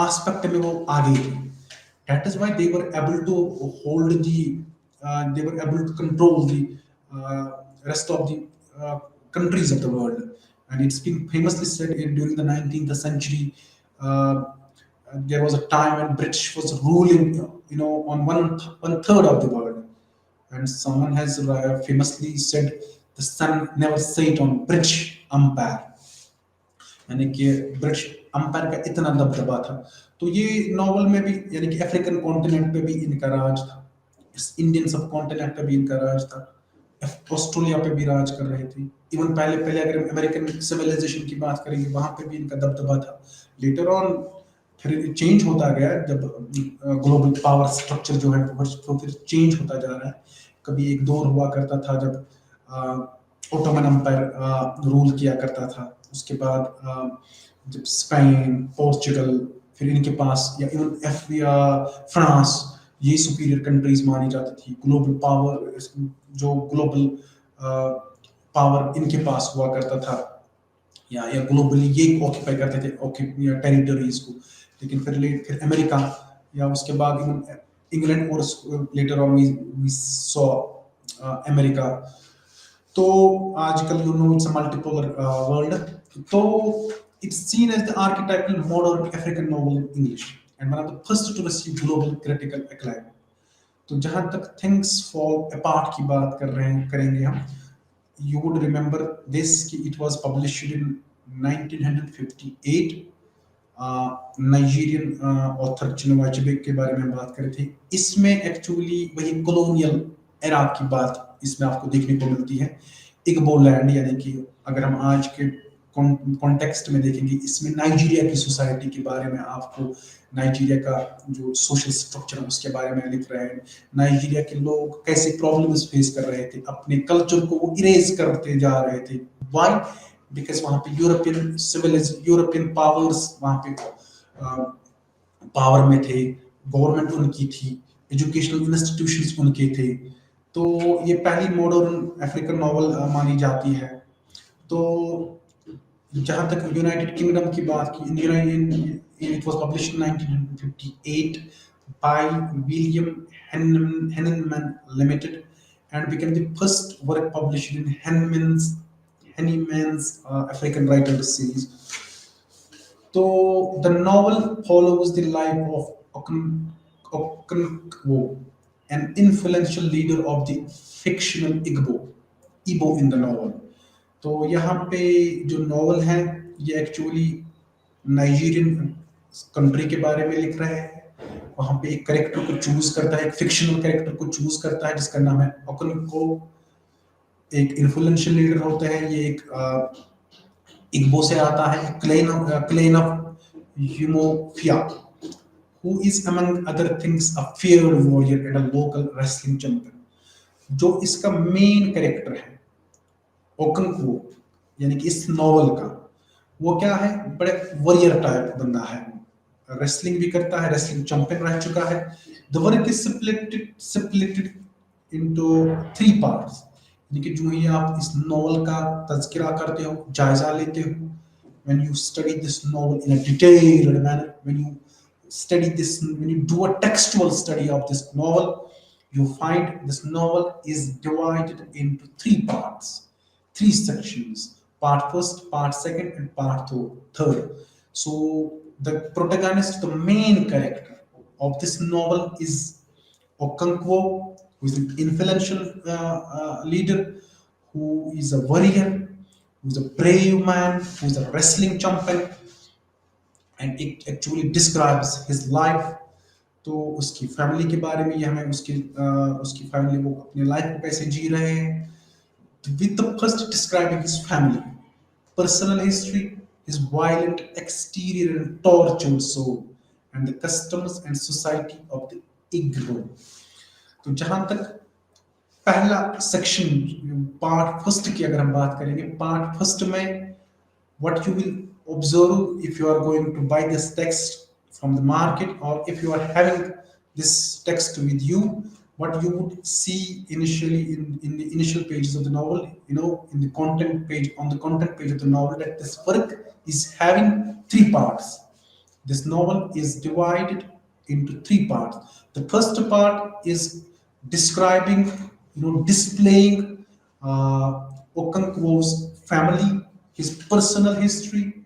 aspect में वो आगे थे। That is why they were able to hold they were able to control the rest of the countries of the world. And it's been famously said during the 19th century, uh, there was a time when British was ruling, on one third of the world. And someone has famously said, the sun never set on British empire. यानी कि British umpire का इतना दबदबा था। तो ये novel में भी यानी कि अफ्रीकन कॉन्टिनेंट पे भी इनका राज था, इस इंडियन सब कॉन्टिनेंट पे भी इनका राज था, ऑस्ट्रेलिया पे भी राज कर रहे थे। इवन पहले पहले अगर अमेरिकन सिविलाइजेशन की बात करेंगे वहां पे भी इनका दबदबा था। लेटर ऑन फिर चेंज होता गया, जब ग्लोबल पावर स्ट्रक्चर जो है वो फिर चेंज होता जा रहा है। कभी एक दौर हुआ करता था जब ओटोमन एम्पायर रूल किया करता था, उसके बाद जब स्पेन, पोर्चुगल, फिर इनके पास या इवन या फ्रांस, ये सुपीरियर कंट्रीज मानी जाती थी। ग्लोबल पावर, जो ग्लोबल पावर इनके पास हुआ करता था, या ग्लोबली ये ऑक्यूपाई करते थे टेरिटरीज को। लेकिन फिर अमेरिका या उसके बाद इंग्लैंड और later on we saw America. तो आजकल इट्स अ मल्टीपोलर वर्ल्ड। तो it's seen as the archetypal modern African novel in English and one of the first to receive global critical acclaim. तो जहां तक थिंग्स फॉल अपार्ट की बात करेंगे हम, you would remember this कि it was published in 1958। Nigerian author Chinua Achebe के बारे में बात कर रहे थे। इसमें एक्चुअली वही कॉलोनियल एरा की बात इसमें आपको देखने को मिलती है। इग्बो लैंड, यानी कि अगर हम आज के कॉन्टेक्स्ट में देखेंगे, इसमें नाइजीरिया की सोसाइटी के बारे में आपको, नाइजीरिया का जो सोशल स्ट्रक्चर है उसके बारे में लिख रहे हैं। नाइजीरिया के लोग कैसे प्रॉब्लम्स फेस कर रहे थे, अपने कल्चर को वो इरेज करते जा रहे थे। व्हाई? बिकॉज वहां पे यूरोपियन पावर्स वहां पे पावर में थे, गवर्नमेंट उनकी थी, एजुकेशनल इंस्टीट्यूशंस उनके थे। तो ये पहली मॉडर्न अफ्रीकन नॉवल मानी जाती है। तो जहां तक यूनाइटेड किंगडम की बात की, it was published in 1958 by William Henneman Limited and became the first work published in Henneman's African Writer series. So the novel follows the life of Okonkwo, an influential leader of the fictional Igbo in the novel. तो यहाँ पे जो novel है ये actually Nigerian country के बारे में लिख रहा है। वहाँ पे एक कैरेक्टर को चूज करता है, एक फिक्शनल कैरेक्टर को चूज करता है जिसका नाम है ओकोंको। एक इन्फ्लुएंशियल लीडर होता है, ये एक इग्बो से आता है, clan of Umuofia, who is among other things a feared warrior and a local wrestling champion। जो इसका मेन कैरेक्टर है ओकंको, यानी कि इस नॉवल का, वो क्या है, बड़े वॉरियर टाइप बंदा है, रेसलिंग भी करता है, रेसलिंग चैंपियन रह चुका है। The work is splitted into 3 parts, यानी कि जो ही आप इस नॉवल का तज़किरा करते हो, जायजा लेते हो, when you study this novel in a detailed manner, when you do a textual study of this novel, you find this novel is divided into 3 parts, 3 sections: part first, part second, and part third. So the protagonist, the main character of this novel is Okonkwo, who is an influential leader, who is a warrior, who is a brave man, who is a wrestling champion, and it actually describes his life। तो उसकी family के बारे में ये हमें उसकी family, वो अपनी लाइफ को कैसे जी रहे हैं, with the first describing his family, personal history, his violent exterior and tortured soul, and the customs and society of the Igbo। तो जहां तक पहला सेक्शन पार्ट फर्स्ट की अगर हम बात करेंगे, पार्ट फर्स्ट में what you will observe if you are going to buy this text from the market, or if you are having this text with you, what you would see initially in the initial pages of the novel, in the content page, on the content page of the novel, that this work is having three parts. This novel is divided into three parts. The first part is describing, displaying Okonkwo's family, his personal history,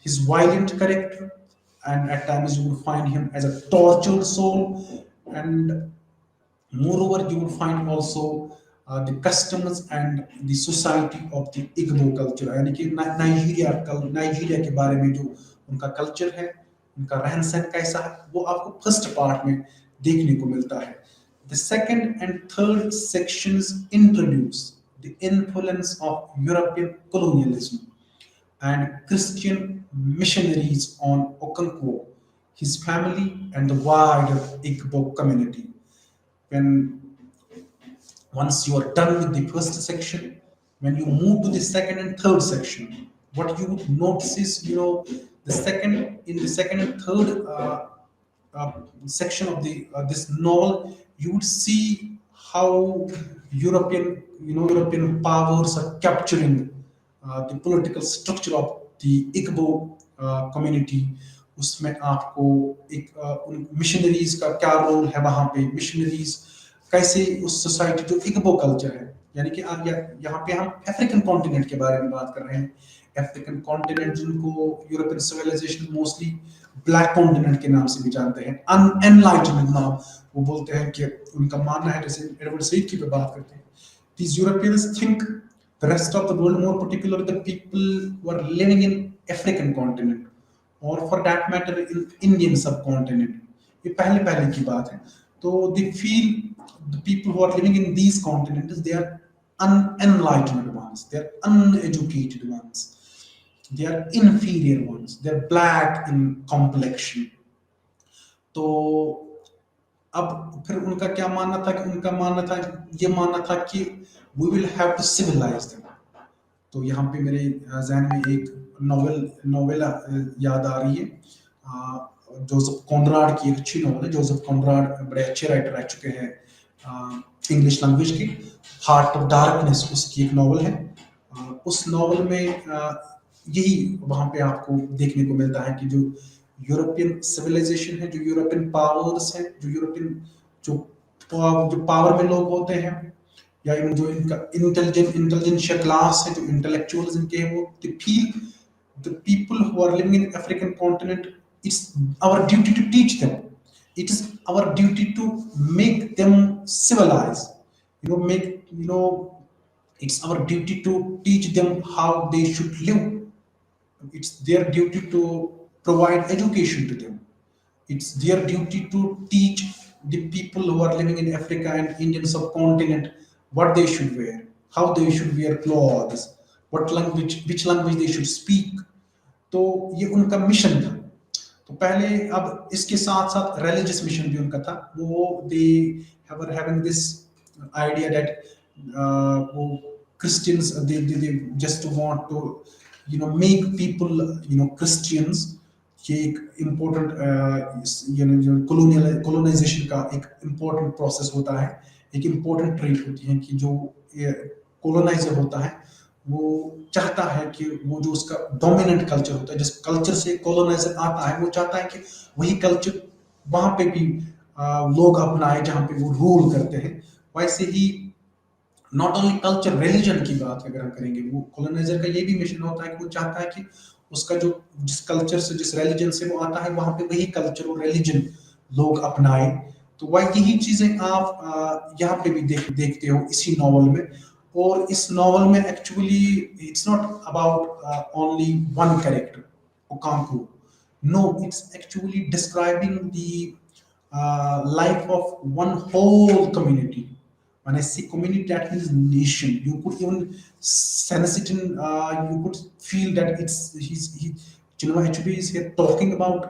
his violent character, and at times you will find him as a tortured soul, and moreover, you will find also the customs and the society of the Igbo culture, यानी कि Nigeria के बारे में जो उनका culture है, उनका रहन सहन कैसा है, वो आपको फर्स्ट पार्ट में देखने को मिलता है. The second and third sections introduce the influence of European colonialism and Christian missionaries on Okonkwo, his family, and the wider Igbo community. When once you are done with the first section, when you move to the second and third section, what you would notice is, the second and third uh, section of the this novel, you would see how European powers are capturing the political structure of the Igbo community. उसमें आपको एक उन missionaries का क्या role है, वहां पे missionaries कैसे उस सोसाइटी जो इग्बो कल्चर है, यानी कि यहाँ पे हम अफ्रीकन कॉन्टिनेंट के बारे में बात कर रहे हैं. अफ्रीकन कॉन्टिनेंट जिनको European civilisation mostly black continent के नाम से भी जानते हैं, अनएनलाइटेंड नाम वो बोलते हैं कि उनका मानना है, जैसे एडवर्ड सईद की पे बात करते हैं. These Europeans think the rest of the world, more particularly the people who are living in African continent, or for that matter in Indian subcontinent, ये पहले पहले की बात है. तो they feel the people who are living in these continents, they are unenlightened ones, they are uneducated ones, they are inferior ones, they are black in complexion. तो अब फिर उनका क्या मानना था कि ये मानना था कि we will have to civilize them. तो यहाँ पे मेरे जहन में एक नॉवेल याद आ रही है, जोसेफ कॉनराड की एक अच्छी नॉवल है. जोसेफ कॉनराड बड़े अच्छे राइटर रह चुके हैं इंग्लिश लैंग्वेज के. हार्ट ऑफ डार्कनेस उसकी एक नॉवल है. उस नॉवल में यही वहां पे आपको देखने को मिलता है कि जो यूरोपियन सिविलाइजेशन है, जो यूरोपियन पावर्स है, जो पावर में लोग होते हैं, या जो इनका इंटेलिजेंशिया क्लास है, जो इंटेलेक्चुअल्स इनके हैं, वो they feel the people who are living in African continent, it's our duty to teach them, it is our duty to make them civilize, it's our duty to teach them how they should live. It's their duty to provide education to them. It's their duty to teach the people who are living in Africa and Indian subcontinent what they should wear, how they should wear clothes, which language they should speak. तो ये उनका mission था. तो पहले, अब इसके साथ साथ रिलीजियस मिशन भी उनका था. वो they were having this idea that वो Christians, they just want to make people Christians. ये एक इम्पोर्टेंट जो कोलोनाइजेशन का एक इम्पोर्टेंट प्रोसेस होता है, एक इम्पोर्टेंट ट्रेट होती है कि जो कोलोनाइजर होता है वो चाहता है कि वो जो उसका डोमिनेंट कल्चर होता है, जिस कल्चर से कॉलोनाइजर आता है, वो चाहता है कि वही कल्चर वहां पे भी लोग अपनाए जहां पे वो रूल करते हैं. वैसे ही नॉट ओनली कल्चर, रिलीजन की बात अगर हम करेंगे, वो कॉलोनाइजर का ये भी मिशन होता है कि वो चाहता है कि उसका जो जिस कल्चर से, जिस रिलीजन से वो आता है, वहां पे वही कल्चर और रिलीजन लोग अपनाए. तो वह यही चीजें आप यहाँ पे भी देखते हो इसी नॉवल में. और इस नॉवल में actually it's not about only one character Okonkwo. No, it's actually describing the life of one whole community. When I say community, that means nation. You could even sense it in, you could feel that it's he HB is here talking about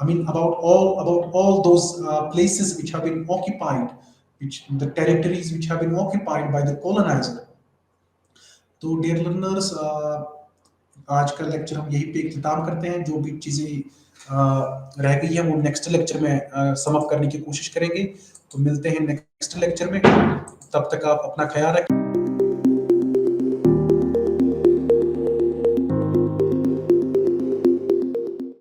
I mean, about all those places which have been occupied, which the territories which have been occupied by the colonizer. तो dear learners, आज का lecture हम यहीं पे इख्तिताम करते हैं। जो भी चीज़ें रह गई हैं वो नेक्स्ट लेक्चर में सम अप करने की कोशिश करेंगे। तो मिलते हैं नेक्स्ट लेक्चर में, तब तक आप अपना ख्याल रखें।